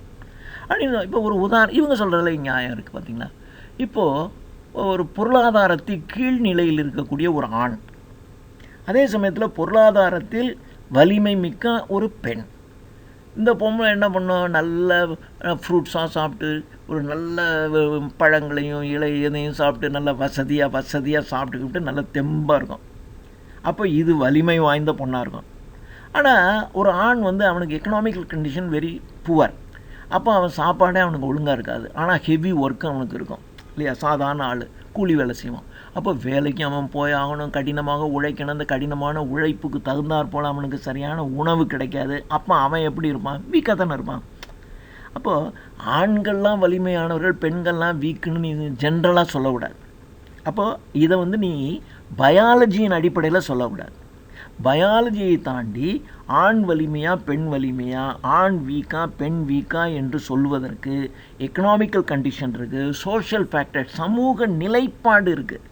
அப்படின்னு இப்போ ஒரு உதாரணம் இவங்க சொல்கிறதுல நியாயம் இருக்குது பார்த்தீங்களா? இப்போது ஒரு பொருளாதாரத்தில் கீழ்நிலையில் இருக்கக்கூடிய ஒரு ஆண், அதே சமயத்தில் பொருளாதாரத்தில் வலிமை மிக்க ஒரு பெண். இந்த பொம்பளை என்ன பண்ணோம்? நல்ல ஃப்ரூட்ஸாக சாப்பிட்டு, ஒரு நல்ல பழங்களையும் இலையதையும் சாப்பிட்டு நல்ல வசதியாக சாப்பிட்டுக்கிட்டு நல்ல தெம்பாக இருக்கும். அப்போ இது வலிமை வாய்ந்த பொண்ணாக இருக்கும். ஆனால் ஒரு ஆண் அவனுக்கு எக்கனாமிக்கல் கண்டிஷன் வெரி புவர். அப்போ அவன் சாப்பாடே அவனுக்கு ஒழுங்காக இருக்காது. ஆனால் ஹெவி ஒர்க்கு அவனுக்கு இருக்கும் இல்லையா? சாதாரண ஆள் கூலி வேலை செய்வான். அப்போ வேலைக்கு அவன் போய் ஆகணும், கடினமாக உழைக்கணும். அந்த கடினமான உழைப்புக்கு தகுந்தாற் போல் அவனுக்கு சரியான உணவு கிடைக்காது. அப்போ அவன் எப்படி இருப்பான்? வீக்காக தானே இருப்பான். அப்போது ஆண்கள்லாம் வலிமையானவர்கள், பெண்கள்லாம் வீக்குன்னு நீ ஜென்ரலாக சொல்லக்கூடாது. அப்போது இதை நீ பயாலஜியின் அடிப்படையில் சொல்லக்கூடாது. பயாலஜியை தாண்டி ஆண் வலிமையா பெண் வலிமையா, ஆண் வீக்கா பெண் வீக்கா என்று சொல்வதற்கு எக்கனாமிக்கல் கண்டிஷன் இருக்குது, சோஷியல் ஃபேக்டர், சமூக நிலைப்பாடு இருக்குது.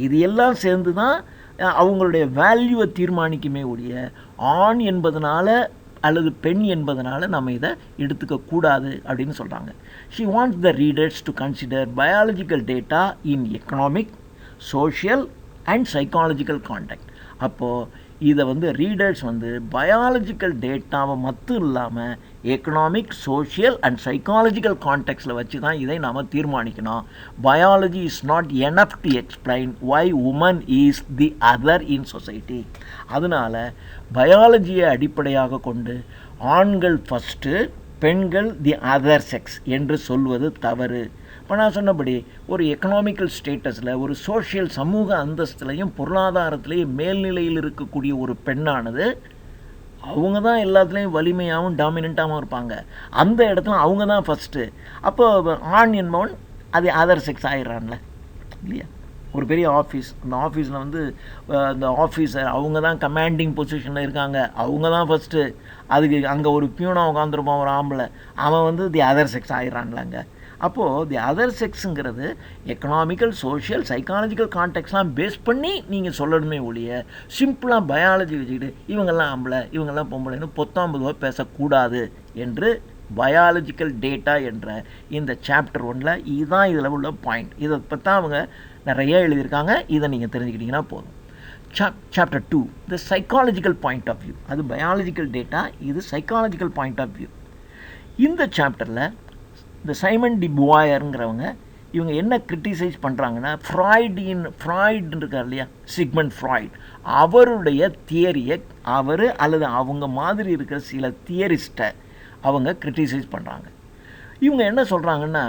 இது எல்லாம் சேர்ந்து தான் அவங்களுடைய வேல்யூவை தீர்மானிக்குமே ஒழிய ஆண் என்பதனால அல்லது பெண் என்பதனால நம்ம இதை எடுத்துக்கக்கூடாது அப்படின்னு சொல்கிறாங்க. She wants the readers to consider biological data in economic, social and psychological context. அப்போது இதை ரீடர்ஸ் பயாலஜிக்கல் டேட்டாவை மட்டும் இல்லாமல் எக்கனாமிக், சோஷியல் அண்ட் சைக்காலஜிக்கல் கான்டெக்ஸ்டில் வச்சு தான் இதை நாம் தீர்மானிக்கணும். Biology is not enough to explain why woman is the other in society. அதனால் பயாலஜியை அடிப்படையாக கொண்டு ஆண்கள் ஃபஸ்ட்டு, பெண்கள் தி அதர் செக்ஸ் என்று சொல்வது தவறு. இப்போ நான் சொன்னபடி ஒரு எக்கனாமிக்கல் ஸ்டேட்டஸில், ஒரு சோஷியல் சமூக அந்தஸ்துலையும் பொருளாதாரத்துலேயும் மேல்நிலையில் இருக்கக்கூடிய ஒரு பெண்ணானது அவங்க தான் எல்லாத்துலேயும் வலிமையாகவும் டாமினண்ட்டாகவும் இருப்பாங்க. அந்த இடத்துல அவங்க தான் ஃபஸ்ட்டு. அப்போ ஆண் என்பவன் அது அதர் செக்ஸ் ஆகிடுறான்ல இல்லையா? ஒரு பெரிய ஆஃபீஸ், அந்த ஆஃபீஸில் அந்த ஆஃபீஸர் அவங்க தான் கமாண்டிங் பொசிஷனில் இருக்காங்க, அவங்க தான் ஃபஸ்ட்டு. அதுக்கு அங்கே ஒரு பியூனாக உட்காந்துருப்பான் ஒரு ஆம்பளை, அவன் தி அதர் செக்ஸ் ஆகிடுறான்ல அங்கே. அப்போது தி அதர் செக்ஸுங்கிறது எக்கனாமிக்கல், சோஷியல், சைக்காலஜிக்கல் கான்டெக்ட்லாம் பேஸ் பண்ணி நீங்கள் சொல்லணுமே ஒழிய சிம்பிளாக பயாலஜி வச்சுக்கிட்டு இவங்கெல்லாம் ஆம்பளை இவங்கெல்லாம் பொம்பளைன்னு பொத்தாம்பதுவாக பேசக்கூடாது என்று பயாலஜிக்கல் டேட்டா என்ற இந்த சாப்டர் 1 இதுதான் இதில் உள்ள பாயிண்ட். இதை பற்றி தான் அவங்க நிறைய எழுதியிருக்காங்க. இதை நீங்கள் தெரிஞ்சுக்கிட்டிங்கன்னா போதும். Chapter 2 the psychological point of view. அது பயாலஜிக்கல் டேட்டா, இது சைக்காலஜிக்கல் பாயிண்ட் ஆஃப் வியூ. இந்த சாப்டரில் இந்த சைமன் டி புவாயருங்கிறவங்க இவங்க என்ன கிரிட்டிசைஸ் பண்ணுறாங்கன்னா, ஃப்ராய்டு இருக்கார் இல்லையா, சிக்மண்ட் ஃப்ராய்ட், அவருடைய தியரியை அவர் அல்லது அவங்க மாதிரி இருக்கிற சில தியரிஸ்ட்டை அவங்க கிரிட்டிசைஸ் பண்ணுறாங்க. இவங்க என்ன சொல்கிறாங்கன்னா,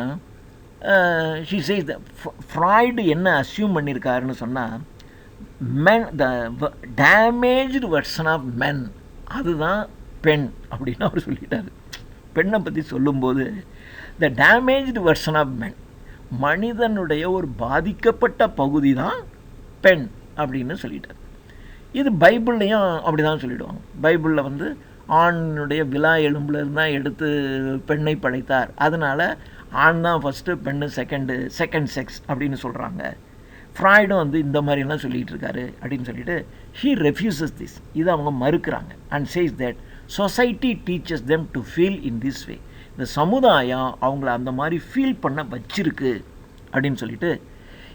ஷி சேஸ் ஃப்ராய்டு என்ன அஸ்யூம் பண்ணியிருக்காருன்னு சொன்னால், மென் த டேமேஜ்டு வெர்ஷன் ஆஃப் மென் அதுதான் பெண் அப்படின்னு அவர் சொல்லிட்டார். பெண்ணை பற்றி சொல்லும்போது த டேமேஜ்டு வெர்ஷன் ஆஃப் மென், மனிதனுடைய ஒரு பாதிக்கப்பட்ட பகுதி தான் பெண் அப்படின்னு சொல்லிட்டார். இது பைபிள்லையும் அப்படி தான் சொல்லிவிடுவாங்க. பைபிளில் வந்து ஆணுடைய விலா எலும்புலேருந்து தான் எடுத்து பெண்ணை படைத்தார், அதனால் ஆண் தான் ஃபஸ்ட்டு, பெண்ணு செகண்ட் செக்ஸ் அப்படின்னு சொல்கிறாங்க. ஃப்ராய்டும் வந்து இந்த மாதிரிலாம் சொல்லிகிட்டு இருக்காரு அப்படின்னு சொல்லிட்டு ஹீ ரெஃப்யூசஸ் திஸ். இதை அவங்க மறுக்கிறாங்க. And says that society teaches them to feel in this way. இந்த சமுதாயம் அவங்கள அந்த மாதிரி ஃபீல் பண்ண வச்சிருக்கு அப்படின்னு சொல்லிட்டு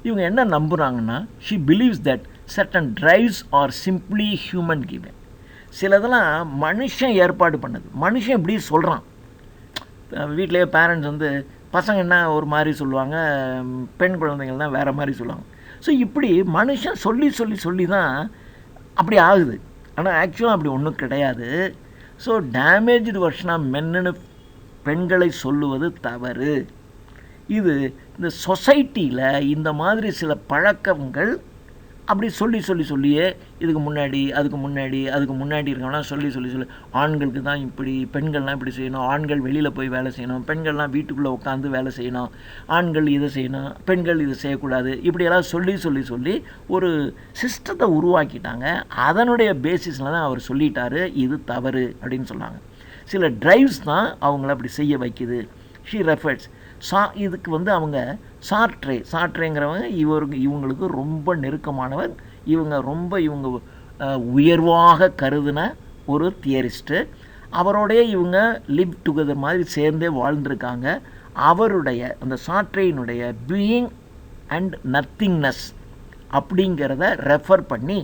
இவங்க என்ன நம்புகிறாங்கன்னா, she believes that certain drives are simply human given. சிலதெல்லாம் மனுஷன் ஏற்பாடு பண்ணது. மனுஷன் இப்படி சொல்கிறான். வீட்டிலேயே பேரண்ட்ஸ் வந்து பசங்கன்னா ஒரு மாதிரி சொல்லுவாங்க, பெண் குழந்தைங்கள்லாம் வேறு மாதிரி சொல்லுவாங்க. ஸோ இப்படி மனுஷன் சொல்லி தான் அப்படி ஆகுது. ஆனால் ஆக்சுவலாக அப்படி ஒன்றும் கிடையாது. ஸோ டேமேஜ்டு வெர்ஷனாக மென்னு பெண்களை சொல்லுவது தவறு. இது இந்த சொசைட்டியில் இந்த மாதிரி சில பழக்கங்கள் அப்படி சொல்லியே இதுக்கு முன்னாடி அதுக்கு முன்னாடி இருக்கவங்களாம் சொல்லி ஆண்களுக்கு தான் இப்படி, பெண்கள்லாம் இப்படி செய்யணும், ஆண்கள் வெளியில் போய் வேலை செய்யணும், பெண்கள்லாம் வீட்டுக்குள்ளே உட்காந்து வேலை செய்யணும், ஆண்கள் இதை செய்யணும், பெண்கள் இதை செய்யக்கூடாது, இப்படியெல்லாம் சொல்லி ஒரு சிஸ்டத்தை உருவாக்கிட்டாங்க. அதனுடைய பேசிஸில் தான் அவர் சொல்லிட்டாரு இது தவறு அப்படின்னு சொன்னாங்க. சில ட்ரைவ்ஸ் தான் அவங்கள அப்படி செய்ய வைக்குது. ஷீ ரெஃபர்ஸ் இதுக்கு வந்து அவங்க சார்ட்ரேங்கிறவங்க இவங்களுக்கு ரொம்ப நெருக்கமானவர். இவங்க உயர்வாக கருதின ஒரு தியரிஸ்ட்டு. அவரோடைய இவங்க லிவ் டுகெதர் மாதிரி சேர்ந்தே வாழ்ந்துருக்காங்க. அவருடைய அந்த சார்ட்ரேயினுடைய பீயிங் அண்ட் நத்திங்னஸ் அப்படிங்கிறத ரெஃபர் பண்ணி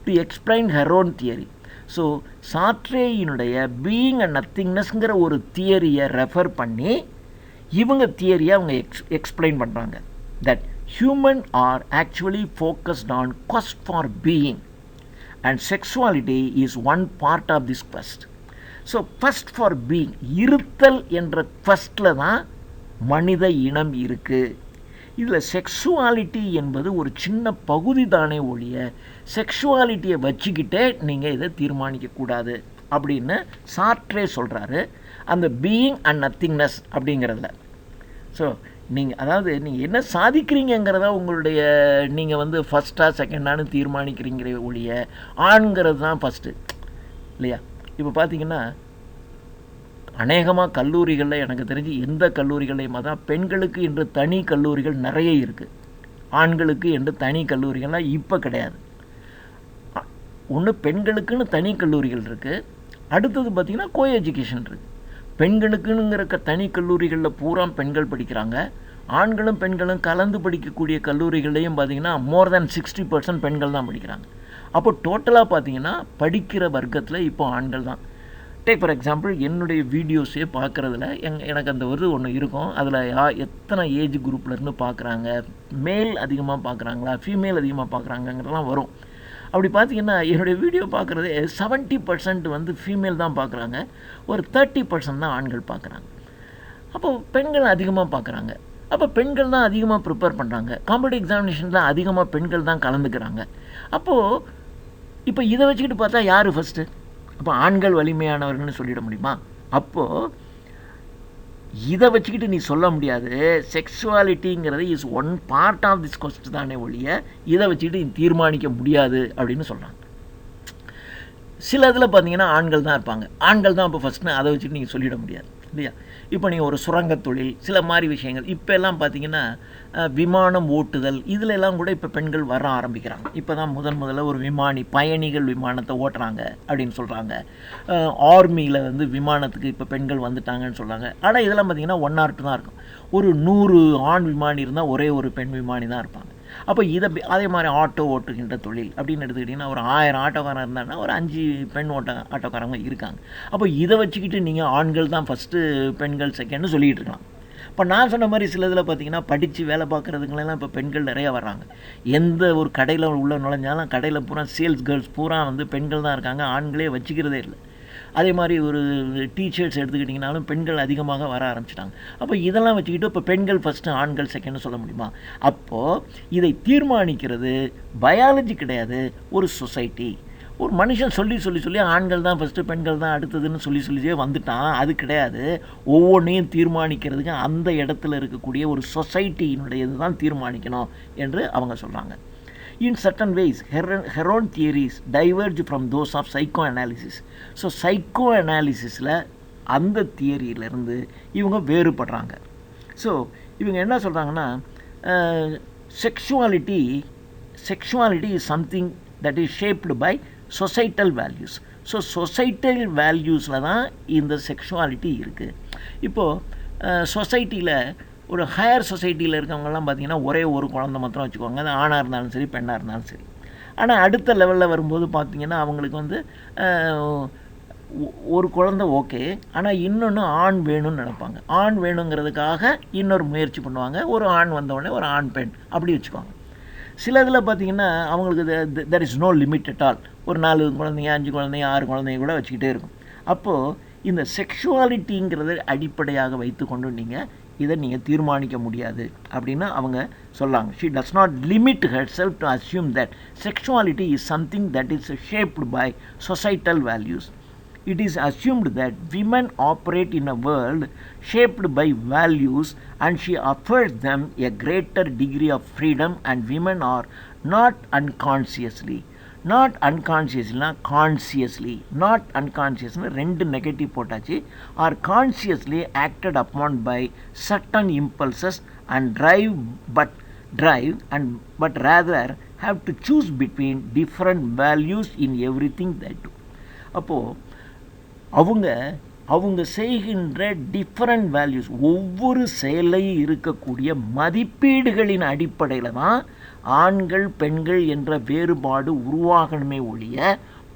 to explain her own theory. So சார்ட்ரேயினுடைய பீயிங் அண்ட் நத்திங்னஸ்ங்கிற ஒரு தியரியை ரெஃபர் பண்ணி இவங்க தியரியை அவங்க எக்ஸ்பிளைன் பண்ணுறாங்க. That human are actually focused on quest for being and sexuality is one part of this quest. So quest for being, இருத்தல் என்ற questல தான் மனித இனம் இருக்குது. இதில் செக்ஸுவாலிட்டி என்பது ஒரு சின்ன பகுதி தானே ஒழிய செக்ஸுவாலிட்டியை வச்சுக்கிட்டே நீங்கள் இதை தீர்மானிக்கக்கூடாது அப்படின்னு சார்ட்ரே சொல்கிறாரு அந்த பீயிங் அண்ட் நத்திங்னஸ் அப்படிங்கிறதுல. ஸோ நீங்கள் என்ன சாதிக்கிறீங்கிறத உங்களுடைய நீங்கள் வந்து ஃபஸ்ட்டாக செகண்டானு தீர்மானிக்கிறீங்கிற ஒழிய ஆண்கிறது தான் ஃபஸ்ட்டு இல்லையா. இப்போ பார்த்தீங்கன்னா அநேகமாக கல்லூரிகளில் எனக்கு தெரிஞ்சு எந்த கல்லூரிகளையும் தான் பெண்களுக்கு என்று தனி கல்லூரிகள் நிறைய இருக்குது, ஆண்களுக்கு என்று தனி கல்லூரிகள்லாம் இப்போ கிடையாது. ஒன்று பெண்களுக்குன்னு தனி கல்லூரிகள் இருக்குது, அடுத்தது பார்த்திங்கன்னா கோ எஜுகேஷன் இருக்குது. பெண்களுக்குங்கிற தனி கல்லூரிகளில் பூரா பெண்கள் படிக்கிறாங்க, ஆண்களும் பெண்களும் கலந்து படிக்கக்கூடிய கல்லூரிகள்லையும் பார்த்திங்கன்னா மோர் தேன் 60% பெண்கள் தான் படிக்கிறாங்க. அப்போ டோட்டலாக பார்த்திங்கன்னா படிக்கிற வர்க்கத்தில் இப்போ ஆண்கள் தான். டேக் ஃபார் எக்ஸாம்பிள் என்னுடைய வீடியோஸே பார்க்குறதுல எனக்கு அந்த ஒரு ஒன்று இருக்கும். அதில் எத்தனை ஏஜ் குரூப்லேருந்து பார்க்குறாங்க, மேல் அதிகமாக பார்க்குறாங்களா ஃபீமேல் அதிகமாக பார்க்குறாங்கங்கிறதெல்லாம் வரும். அப்படி பார்த்திங்கன்னா என்னுடைய வீடியோ பார்க்குறது 70% வந்து ஃபீமேல் தான் பார்க்குறாங்க, ஒரு 30% தான் ஆண்கள் பார்க்குறாங்க. அப்போது பெண்கள் அதிகமாக பார்க்குறாங்க. அப்போ பெண்கள் தான் அதிகமாக ப்ரிப்பேர் பண்ணுறாங்க, காம்படிட்டிவ் எக்ஸாமினேஷனில் அதிகமாக பெண்கள் தான் கலந்துக்கிறாங்க. அப்போது இப்போ இதை வச்சுக்கிட்டு பார்த்தா யார் ஃபஸ்ட்டு? அப்போ ஆண்கள் வலிமையானவர்கள்னு சொல்லிட முடியுமா? அப்போது இதை வச்சுக்கிட்டு நீ சொல்ல முடியாது. செக்ஸுவாலிட்டிங்கிறது is one part of this quest தானே ஒழிய இதை வச்சுக்கிட்டு நீ தீர்மானிக்க முடியாது அப்படின்னு சொல்கிறாங்க. சில இதில் பார்த்தீங்கன்னா ஆண்கள் தான் இருப்பாங்க, ஆண்கள் தான் இப்போ ஃபஸ்ட்டுன்னு அதை வச்சுட்டு நீங்கள் சொல்லிட முடியாது. இல்லையா? இப்போ நீங்கள் ஒரு சுரங்கத் தொழில் சில மாதிரி விஷயங்கள் இப்போ எல்லாம் பார்த்தீங்கன்னா விமானம் ஓட்டுதல் இதில் எல்லாம் கூட இப்போ பெண்கள் வர ஆரம்பிக்கிறாங்க. இப்போ தான் முதல்ல ஒரு பயணிகள் விமானத்தை ஓட்டுறாங்க அப்படின்னு சொல்கிறாங்க. ஆர்மியில் வந்து விமானத்துக்கு இப்போ பெண்கள் வந்துட்டாங்கன்னு சொல்கிறாங்க. ஆனால் இதெல்லாம் பார்த்தீங்கன்னா 1 or 2 தான் இருக்கும். ஒரு 100 ஆண் விமானி இருந்தால் ஒரே ஒரு பெண் விமானி தான் இருப்பாங்க. அப்போ அதே மாதிரி ஆட்டோ ஓட்டுகின்ற தொழில் அப்படின்னு எடுத்துக்கிட்டிங்கன்னா ஒரு 1000 ஆட்டோக்காரன் இருந்தாங்கன்னா ஒரு 5 பெண் ஆட்டோக்காரங்க இருக்காங்க. அப்போ இதை வச்சுக்கிட்டு நீங்கள் ஆண்கள் தான் ஃபஸ்ட்டு பெண்கள் செகண்ட்னு சொல்லிகிட்டு இருக்கலாம். இப்போ நான் சொன்ன மாதிரி சில இதில் பார்த்தீங்கன்னா படித்து வேலை பார்க்குறதுங்களெல்லாம் இப்போ பெண்கள் நிறையா வர்றாங்க. எந்த ஒரு கடையில் உள்ள நுழைஞ்சாலும் கடையில் பூரா சேல்ஸ் கேர்ள்ஸ் பூரா வந்து பெண்கள் தான் இருக்காங்க, ஆண்களே வச்சுக்கிறதே இல்லை. அதே மாதிரி ஒரு டீச்சர்ஸ் எடுத்துக்கிட்டிங்கனாலும் பெண்கள் அதிகமாக வர ஆரம்பிச்சிட்டாங்க. அப்போ இதெல்லாம் வச்சுக்கிட்டு இப்போ பெண்கள் ஃபஸ்ட்டு ஆண்கள் செகண்ட்னு சொல்ல முடியுமா? அப்போது இதை தீர்மானிக்கிறது பயாலஜி கிடையாது, ஒரு சொசைட்டி. ஒரு மனுஷன் சொல்லி ஆண்கள் தான் ஃபஸ்ட்டு பெண்கள் தான் அடுத்ததுன்னு சொல்லியே வந்துட்டான். அது கிடையாது. ஒவ்வொன்றையும் தீர்மானிக்கிறதுக்கு அந்த இடத்துல இருக்கக்கூடிய ஒரு சொசைட்டியினுடையது தான் தீர்மானிக்கணும் என்று அவங்க சொல்கிறாங்க. In certain ways, Heron theories diverge from those of psychoanalysis. So சைக்கோஅனாலிசிஸில் அந்த தியரியிலேருந்து இவங்க வேறுபடுறாங்க. ஸோ இவங்க என்ன சொல்கிறாங்கன்னா sexuality is something that is shaped by societal values. So societal வேல்யூஸில் தான் இந்த செக்ஷுவாலிட்டி இருக்குது. இப்போது சொசைட்டியில் ஒரு ஹையர் சொசைட்டியில் இருக்கவங்கலாம் பார்த்திங்கன்னா ஒரே ஒரு குழந்தை மாத்திரம் வச்சுக்குவாங்க. அது ஆணாக இருந்தாலும் சரி பெண்ணாக இருந்தாலும் சரி. ஆனால் அடுத்த லெவலில் வரும்போது பார்த்திங்கன்னா அவங்களுக்கு வந்து ஒரு குழந்தை ஓகே, ஆனால் இன்னொன்று ஆண் வேணும்னு நினைப்பாங்க. ஆண் வேணுங்கிறதுக்காக இன்னொரு முயற்சி பண்ணுவாங்க. ஒரு ஆண் வந்தவுடனே ஒரு ஆண் பெண் அப்படி வச்சுக்குவாங்க. சில இதில் பார்த்திங்கன்னா அவங்களுக்கு there is no limit at all. ஒரு 4 குழந்தைங்க 5 குழந்தைங்க 6 குழந்தைங்க கூட வச்சுக்கிட்டே இருக்கும். அப்போது இந்த செக்ஷுவாலிட்டிங்கிறத அடிப்படையாக வைத்து கொண்டு நீங்கள் தீர்மானிக்க முடியாது அப்படின்னு அவங்க சொல்லாங்க. She does not limit herself to assume that sexuality is something that is shaped by societal values. It is assumed that women operate in a world shaped by values and she offers them a greater degree of freedom, and women are not unconsciously ரெண்டு negative போட்டாச்சு, are consciously acted upon by certain impulses and but rather have to choose between different values in everything they do. அப்போது அவங்க செய்கின்ற different values, ஒவ்வொரு செயலையும் இருக்கக்கூடிய மதிப்பீடுகளின் அடிப்படையில் தான் ஆண்கள் பெண்கள் என்ற வேறுபாடு உருவாகணுமே ஒழிய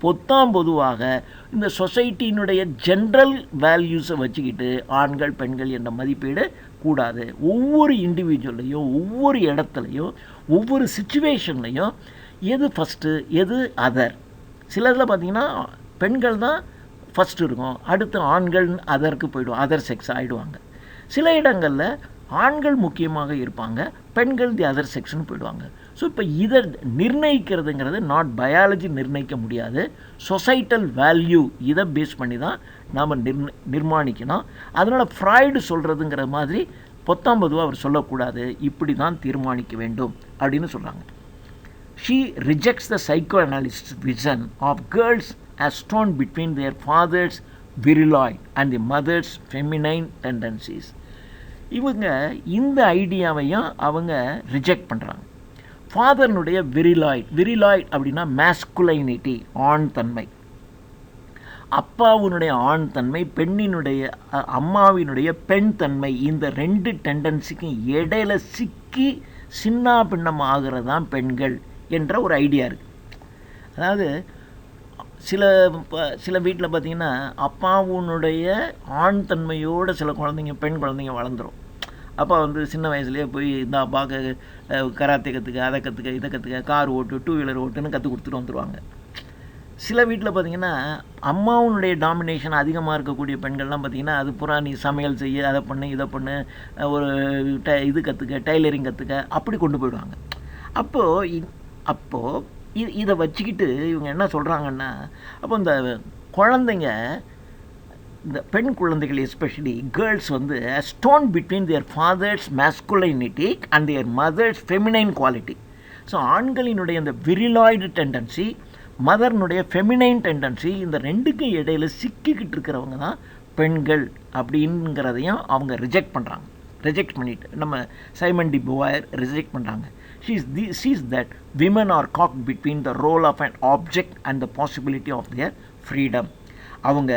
பொதுவாக இந்த சொசைட்டியினுடைய ஜென்ரல் வேல்யூஸை வச்சுக்கிட்டு ஆண்கள் பெண்கள் என்ற மதிப்பீடு கூடாது. ஒவ்வொரு இண்டிவிஜுவல்லையும் ஒவ்வொரு இடத்துலையும் ஒவ்வொரு சிச்சுவேஷன்லையும் எது ஃபஸ்ட்டு எது அதர். சிலதில் பார்த்திங்கன்னா பெண்கள் தான் ஃபஸ்ட்டு இருக்கும், அடுத்து ஆண்கள் அதற்கு போய்டுவோம், அதர் செக்ஸ் ஆகிடுவாங்க. சில இடங்களில் ஆண்கள் முக்கியமாக இருப்பாங்க, பெண்கள் தி அதர் செக்ஷன் போயிடுவாங்க. ஸோ இப்போ இதை நிர்ணயிக்கிறதுங்கிறது நாட் பயாலஜி நிர்ணயிக்க முடியாது, சொசைட்டல் வேல்யூ இதை பேஸ் பண்ணி தான் நாம் நிர்மாணிக்கணும். அதனால் ஃப்ராய்டு சொல்கிறதுங்கிற மாதிரி பொதுவாக அவர் சொல்லக்கூடாது, இப்படி தான் தீர்மானிக்க வேண்டும் அப்படின்னு சொல்கிறாங்க. She rejects the psychoanalyst vision of girls as torn between their father's virility and the mother's feminine tendencies. இவங்க இந்த ஐடியாவையும் அவங்க ரிஜெக்ட் பண்ணுறாங்க. ஃபாதர்னுடைய விரிலாய்ட் அப்படின்னா மேஸ்குலைனிட்டி, ஆண் தன்மை, அப்பாவினுடைய ஆண் தன்மை, அம்மாவினுடைய பெண் தன்மை, இந்த 2 டெண்டன்சிக்கும் இடையில சிக்கி சின்ன பின்னம் ஆகிறது தான் பெண்கள் என்ற ஒரு ஐடியா இருக்குது. அதாவது சில வீட்டில் பார்த்திங்கன்னா அப்பாவுனுடைய ஆண் தன்மையோடு சில குழந்தைங்க பெண் குழந்தைங்க வளர்ந்துடும். அப்பா வந்து சின்ன வயசுலேயே போய் இந்த பார்க்க கராத்தே கற்றுக்க, அதை கற்றுக்க, இதை கற்றுக்க, கார் ஓட்டு, 2 வீலர் ஓட்டுன்னு கற்றுக் கொடுத்துட்டு வந்துடுவாங்க. சில வீட்டில் பார்த்திங்கன்னா அம்மாவுனுடைய டாமினேஷன் அதிகமாக இருக்கக்கூடிய பெண்கள்லாம் பார்த்திங்கன்னா அது பூரா நீ சமையல் செய்ய, அதை பண்ணு, இதை பண்ணு, ஒரு இது கற்றுக்க, டைலரிங் கற்றுக்க, அப்படி கொண்டு போயிடுவாங்க. அப்போது இதை வச்சுக்கிட்டு இவங்க என்ன சொல்கிறாங்கன்னா, அப்போ இந்த குழந்தைங்க, இந்த பெண் குழந்தைகள் எஸ்பெஷலி கேர்ள்ஸ் வந்து ஸ்டோன் between their fathers masculinity and their mothers feminine quality. So ஆண்களினுடைய அந்த விரிலாய்டு டெண்டன்சி, மதர்னுடைய ஃபெமினைன் டெண்டன்சி, இந்த 2க்கும் இடையில் சிக்கிக்கிட்டு இருக்கிறவங்க தான் பெண்கள் அப்படிங்கிறதையும் அவங்க ரிஜெக்ட் பண்ணிட்டு நம்ம சைமன் டி புவாயர் ரிஜெக்ட் பண்ணுறாங்க. sees that women are caught between the role of an object and the possibility of their freedom. அவங்க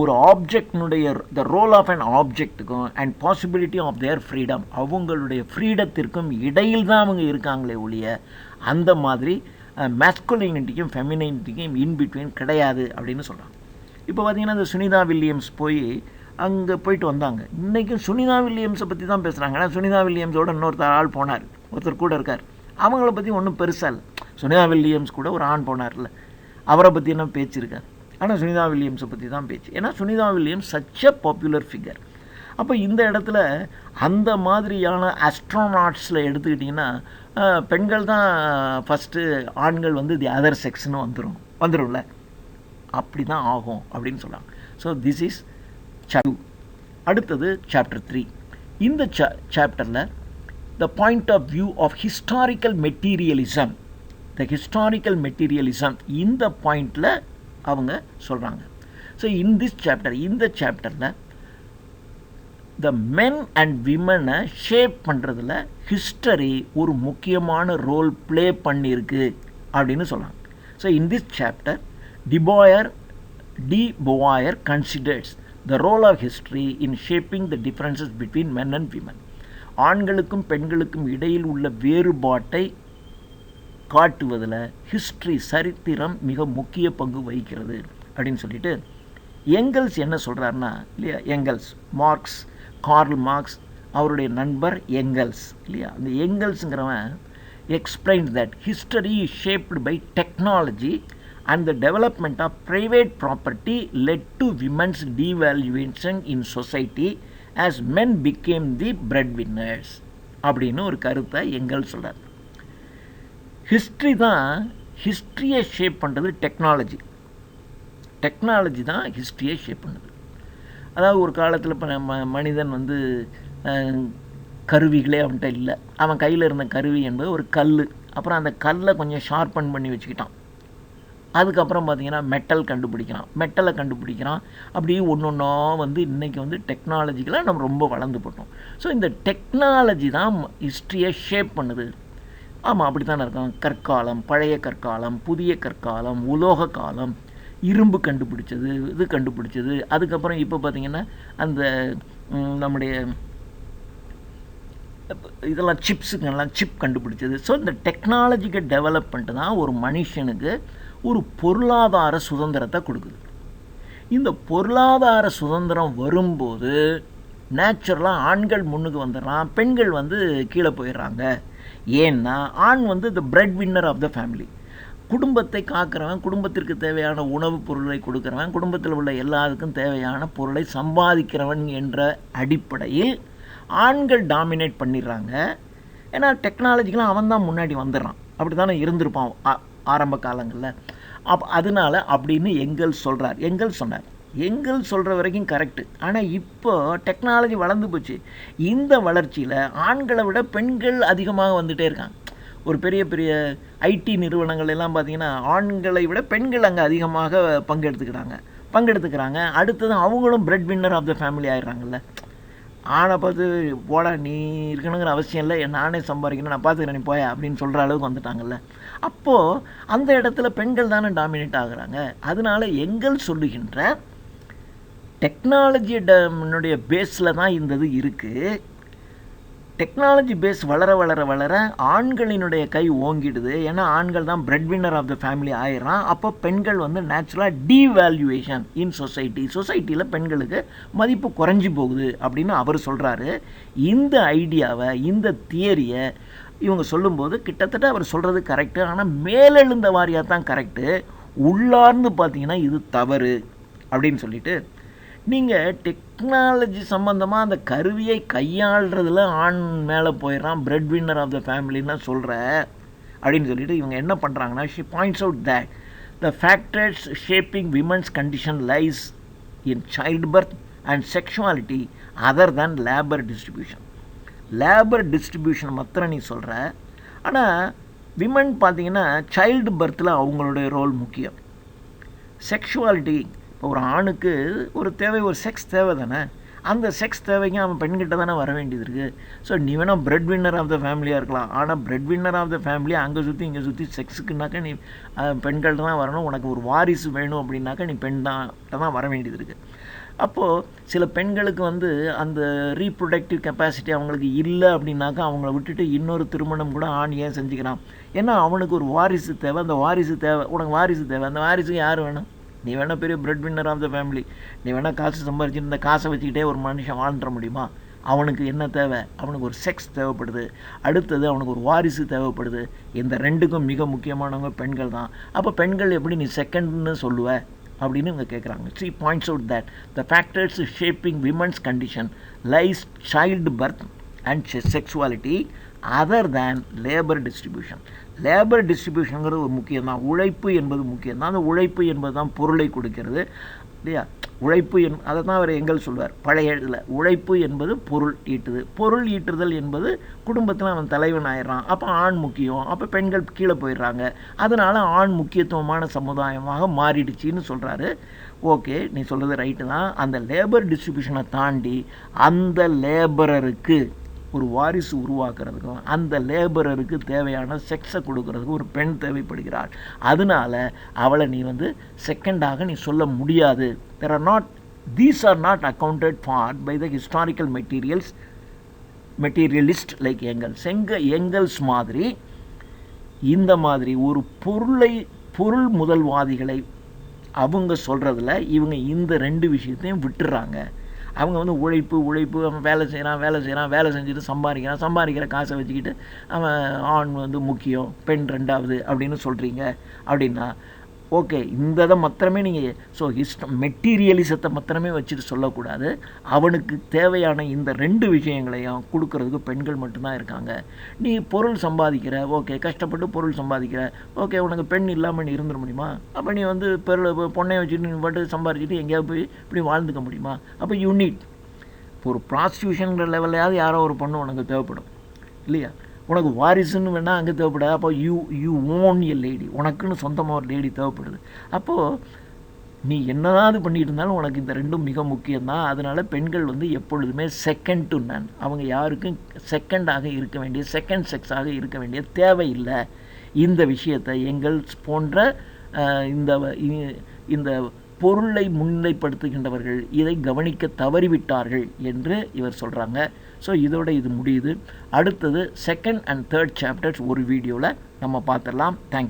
ஒரு ஆப்ஜெக்டினுடைய த ரோல் ஆஃப் அன் ஆப்ஜெக்ட்டுக்கும் and possibility of their freedom, அவங்களுடைய ஃப்ரீடத்திற்கும் இடையில் தான் அவங்க இருக்காங்களே ஒழிய அந்த மாதிரி மேஸ்குலினிட்டிக்கும் ஃபெமினிட்டிக்கும் இன்பிட்வீன் கிடையாது அப்படின்னு சொல்கிறாங்க. இப்போ பார்த்திங்கன்னா இந்த சுனிதா வில்லியம்ஸ் அங்கே போயிட்டு வந்தாங்க. இன்றைக்கும் சுனிதா வில்லியம்ஸை பற்றி தான் பேசுகிறாங்க. ஏன்னா சுனிதா வில்லியம்ஸோட இன்னொருத்தர் ஆள் போனார், ஒருத்தர் கூட இருக்கார். அவங்கள பற்றி ஒன்றும் பெருசாக இல்லை. சுனிதா வில்லியம்ஸ் கூட ஒரு ஆண் போனார்ல, அவரை பற்றி என்ன பேச்சு இருக்காது. ஆனால் சுனிதா வில்லியம்ஸை பற்றி தான் பேச்சு. ஏன்னா Sunita Williams such a popular figure. அப்போ இந்த இடத்துல அந்த மாதிரியான ஆஸ்ட்ரோனாட்ஸில் எடுத்துக்கிட்டிங்கன்னா பெண்கள் தான் ஃபஸ்ட்டு, ஆண்கள் வந்து தி அதர் செக்ஸ்னு வந்துடும்ல, அப்படி தான் ஆகும் அப்படின்னு சொல்கிறாங்க. So this is chapter 2. அடுத்தது சாப்டர் 3. இந்த சாப்டரில் the point of view of historical materialism, இந்த பாயிண்டில் அவங்க சொல்கிறாங்க. ஸோ இந்த சாப்டரில் த மென் அண்ட் விமனை ஷேப் பண்ணுறதுல ஹிஸ்டரி ஒரு முக்கியமான ரோல் ப்ளே பண்ணியிருக்கு அப்படின்னு சொல்கிறாங்க. So in this chapter de Beauvoir considers the role of history in shaping the differences between men and women. ஆண்களுக்கும் பெண்களுக்கும் இடையில் உள்ள வேறுபாட்டை காட்டுவதில் ஹிஸ்ட்ரி, சரித்திரம் மிக முக்கிய பங்கு வகிக்கிறது அப்படின்னு சொல்லிட்டு எங்கல்ஸ் என்ன சொல்கிறாருன்னா இல்லையா, கார்ல் மார்க்ஸ் அவருடைய நண்பர் எங்கல்ஸ் இல்லையா, அந்த எங்கல்ஸுங்கிறவன் explains that history is shaped by technology and the development of private property led to women's devaluation in society as men became the breadwinners அப்படின்னு ஒரு கருத்தை எங்கல்ஸ் சொல்கிறார். ஹிஸ்ட்ரியை ஷேப் பண்ணுறது டெக்னாலஜி தான் ஹிஸ்ட்ரியை ஷேப் பண்ணுது. அதாவது ஒரு காலத்தில் இப்போ மனிதன் வந்து கருவிகளே அவன்கிட்ட இல்லை, அவன் கையில் இருந்த கருவி என்பது ஒரு கல். அப்புறம் அந்த கல்லை கொஞ்சம் ஷார்பன் பண்ணி வச்சுக்கிட்டான். அதுக்கப்புறம் பார்த்திங்கன்னா மெட்டலை கண்டுபிடிக்கிறான். அப்படியே ஒன்றா வந்து இன்றைக்கி வந்து டெக்னாலஜிக்கெலாம் நம்ம ரொம்ப வளர்ந்து போட்டோம். ஸோ இந்த டெக்னாலஜி தான் ஹிஸ்ட்ரியை ஷேப் பண்ணுது. ஆமாம், அப்படி தானே இருக்கும். கற்காலம், பழைய கற்காலம், புதிய கற்காலம், உலோக காலம், இரும்பு கண்டுபிடிச்சது. அதுக்கப்புறம் இப்போ பார்த்திங்கன்னா அந்த நம்முடைய இதெல்லாம் சிப் கண்டுபிடிச்சது. ஸோ இந்த டெக்னாலஜிக்கல் டெவலப்மெண்ட் தான் ஒரு மனுஷனுக்கு ஒரு பொருளாதார சுதந்திரத்தை கொடுக்குது. இந்த பொருளாதார சுதந்திரம் வரும்போது நேச்சுரலாக ஆண்கள் முன்னுக்கு வந்துடுறான், பெண்கள் வந்து கீழே போயிடுறாங்க. ஏன்னா ஆண் வந்து the breadwinner of the family, குடும்பத்தை காக்கிறவன், குடும்பத்திற்கு தேவையான உணவுப் பொருளை கொடுக்குறவன், குடும்பத்தில் உள்ள எல்லாருக்கும் தேவையான பொருளை சம்பாதிக்கிறவன் என்ற அடிப்படையில் ஆண்கள் டாமினேட் பண்ணிடுறாங்க. ஏன்னா டெக்னாலஜிக்கெலாம் அவன் தான் முன்னாடி வந்துடுறான். அப்படி தானே இருந்திருப்பான் ஆரம்ப காலங்களில். அதனால் அப்படின்னு எங்கல்ஸ் சொன்னார். எங்கல்ஸ் சொல்கிற வரைக்கும் கரெக்டு. ஆனால் இப்போ டெக்னாலஜி வளர்ந்து போச்சு. இந்த வளர்ச்சியில் ஆண்களை விட பெண்கள் அதிகமாக வந்துகிட்டே இருக்காங்க. ஒரு பெரிய ஐடி நிறுவனங்கள் எல்லாம் பார்த்திங்கன்னா ஆண்களை விட பெண்கள் அங்கே அதிகமாக பங்கெடுத்துக்கிறாங்க. அடுத்தது அவங்களும் breadwinner of the family ஆகிடுறாங்கல்ல. ஆணை பார்த்து போடா நீ இருக்கணுங்கிற அவசியம் இல்லை, நானே சம்பாதிக்கணும், நான் பார்த்துக்கிறேன், நீ போயா அப்படின்னு சொல்கிற அளவுக்கு வந்துட்டாங்கல்ல. அப்போது அந்த இடத்துல பெண்கள் தானே டாமினேட் ஆகுறாங்க. அதனால எங்கல்ஸ் சொல்லுகின்ற டெக்னாலஜியோடைய பேஸில் தான் இந்த இது இருக்குது. டெக்னாலஜி பேஸ் வளர ஆண்களினுடைய கை ஓங்கிடுது. ஏன்னா ஆண்கள் தான் breadwinner of the family ஆயிடுறான். அப்போ பெண்கள் வந்து நேச்சுரலாக டீவேல்யூவேஷன் இன் சொசைட்டியில் பெண்களுக்கு மதிப்பு குறைஞ்சி போகுது அப்படின்னு அவர் சொல்கிறாரு. இந்த ஐடியாவை, இந்த தியரியை இவங்க சொல்லும்போது கிட்டத்தட்ட அவர் சொல்கிறது கரெக்டு. ஆனால் மேலெழுந்த வாரியாக தான் கரெக்டு, உள்ளார்ந்து பார்த்தீங்கன்னா இது தவறு அப்படின்னு சொல்லிட்டு, நீங்கள் டெக்னாலஜி சம்மந்தமாக அந்த கருவியை கையாளுறதுல ஆண் மேலே போயிடறான், பிரெட் வின்னர் ஆஃப் த ஃபேமிலின்னு சொல்கிற அப்படின்னு சொல்லிட்டு இவங்க என்ன பண்ணுறாங்கன்னா, she points out that the factors shaping women's condition lies in child birth and sexuality other than labour distribution மாத்திரம் நீ சொல்கிற. ஆனால் விமன் பார்த்தீங்கன்னா சைல்டு பர்த்தில் அவங்களுடைய ரோல் முக்கியம். செக்ஷுவாலிட்டி இப்போ ஒரு ஆணுக்கு ஒரு தேவை, ஒரு செக்ஸ் தேவை தானே, அந்த செக்ஸ் தேவைக்கு அவன் பெண்கிட்ட தானே வர வேண்டியது இருக்குது. ஸோ நீ வேணால் பிரெட் வின்னர் ஆஃப் த ஃபேமிலியாக இருக்கலாம், ஆனால் breadwinner of the family அங்கே சுற்றி இங்கே சுற்றி செக்ஸுக்குனாக்கா நீ பெண்கள்கிட்ட தான் வரணும். உனக்கு ஒரு வாரிசு வேணும் அப்படின்னாக்கா நீ தான் வர வேண்டியது இருக்குது. அப்போது சில பெண்களுக்கு அந்த ரீப்ரொடக்டிவ் கெப்பாசிட்டி அவங்களுக்கு இல்லை அப்படின்னாக்கா அவங்கள விட்டுட்டு இன்னொரு திருமணம் கூட ஆண் ஏன் செஞ்சுக்கிறான்? ஏன்னா அவனுக்கு ஒரு வாரிசு தேவை. அந்த வாரிசு தேவை, உனக்கு வாரிசு தேவை. அந்த வாரிசுக்கு யார் வேணும்? நீ வேணால் பெரிய breadwinner of the family, நீ வேணால் காசு சம்பாரிச்சுட்டு இந்த காசை வச்சுக்கிட்டே ஒரு மனுஷன் வாழ்ந்துட முடியுமா? அவனுக்கு என்ன தேவை? அவனுக்கு ஒரு செக்ஸ் தேவைப்படுது, அடுத்தது அவனுக்கு ஒரு வாரிசு தேவைப்படுது. இந்த ரெண்டுக்கும் மிக முக்கியமானவங்க பெண்கள் தான். அப்போ பெண்கள் எப்படி நீ செகண்ட்னு சொல்லுவ அப்படின்னு இவங்க கேட்குறாங்க. She points out that the factors shaping women's condition lies childbirth and sexuality other than labor distribution. Labour டிஸ்ட்ரிபியூஷனுங்கிறது ஒரு முக்கியம்தான். உழைப்பு என்பது முக்கியம்தான். அந்த உழைப்பு என்பது தான் பொருளை கொடுக்கிறது இல்லையா? உழைப்பு அதை தான் அவர் எங்கல் சொல்வார் பழைய இதில். உழைப்பு என்பது பொருள் ஈட்டுது. பொருள் ஈட்டுதல் என்பது குடும்பத்தில் அவன் தலைவன் ஆயிடுறான். அப்போ ஆண் முக்கியம், அப்போ பெண்கள் கீழே போயிடுறாங்க. அதனால் ஆண் முக்கியத்துவமான சமுதாயமாக மாறிடுச்சின்னு சொல்கிறாரு. ஓகே, நீ சொல்கிறது ரைட்டு தான். அந்த லேபர் டிஸ்ட்ரிபியூஷனை தாண்டி அந்த லேபரருக்கு ஒரு வாரிசு உருவாக்குறதுக்கும் அந்த லேபரருக்கு தேவையான செக்ஸை கொடுக்கறதுக்கும் ஒரு பெண் தேவைப்படுகிறாள். அதனால அவளை நீ செகண்டாக நீ சொல்ல முடியாது. These are not accounted for by the historical materialist like Engels மாதிரி இந்த மாதிரி ஒரு பொருள் முதல்வாதிகளை அவங்க சொல்கிறதுல இவங்க இந்த ரெண்டு விஷயத்தையும் விட்டுறாங்க. அவங்க உழைப்பு அவன் வேலை செஞ்சுட்டு சம்பாதிக்கிற காசை வச்சுக்கிட்டு அவன் ஆண் முக்கியம், பெண் ரெண்டாவது அப்படின்னு சொல்கிறீங்க அப்படின்னா ஓகே, இந்த இதை மாத்திரமே நீங்கள் மெட்டீரியலிசத்தை மாத்திரமே வச்சுட்டு சொல்லக்கூடாது. அவனுக்கு தேவையான இந்த ரெண்டு விஷயங்களையும் கொடுக்கறதுக்கு பெண்கள் மட்டும்தான் இருக்காங்க. நீ பொருள் சம்பாதிக்கிற, ஓகே, கஷ்டப்பட்டு பொருள் சம்பாதிக்கிற, ஓகே, உனக்கு பெண் இல்லாமல் நீ இருந்துட முடியுமா? அப்போ நீ பொண்ணையை வச்சுட்டு நீ பாட்டு சம்பாதிச்சுட்டு எங்கேயாவது போய் இப்படி வாழ்ந்துக்க முடியுமா? அப்போ யூனிட் ஒரு ப்ராஸ்டியூஷனுங்கிற லெவலையாவது யாரோ ஒரு பொண்ணு உனக்கு தேவைப்படும் இல்லையா? உனக்கு வாரிசுன்னு வேணால் அங்கே தேவைப்படாது. அப்போ யூ ஓன் எ லேடி, உனக்குன்னு சொந்தமாக ஒரு லேடி தேவைப்படுது. அப்போது நீ என்னதாவது பண்ணிகிட்டு இருந்தாலும் உனக்கு இந்த ரெண்டும் மிக முக்கியம்தான். அதனால் பெண்கள் எப்பொழுதுமே செகண்ட் டு நன், அவங்க யாருக்கும் செகண்டாக இருக்க வேண்டிய, செகண்ட் செக்ஸாக இருக்க வேண்டிய தேவையில்லை. இந்த விஷயத்தை எங்கள்ஸ் போன்ற இந்த பொருளை முன்னிலைப்படுத்துகின்றவர்கள் இதை கவனிக்க தவறிவிட்டார்கள் என்று இவர் சொல்கிறாங்க. ஸோ இதோட இது முடியுது. அடுத்தது செகண்ட் அண்ட் தேர்ட் சாப்டர்ஸ் ஒரு வீடியோவில் நம்ம பார்த்துடலாம். தேங்க்யூ.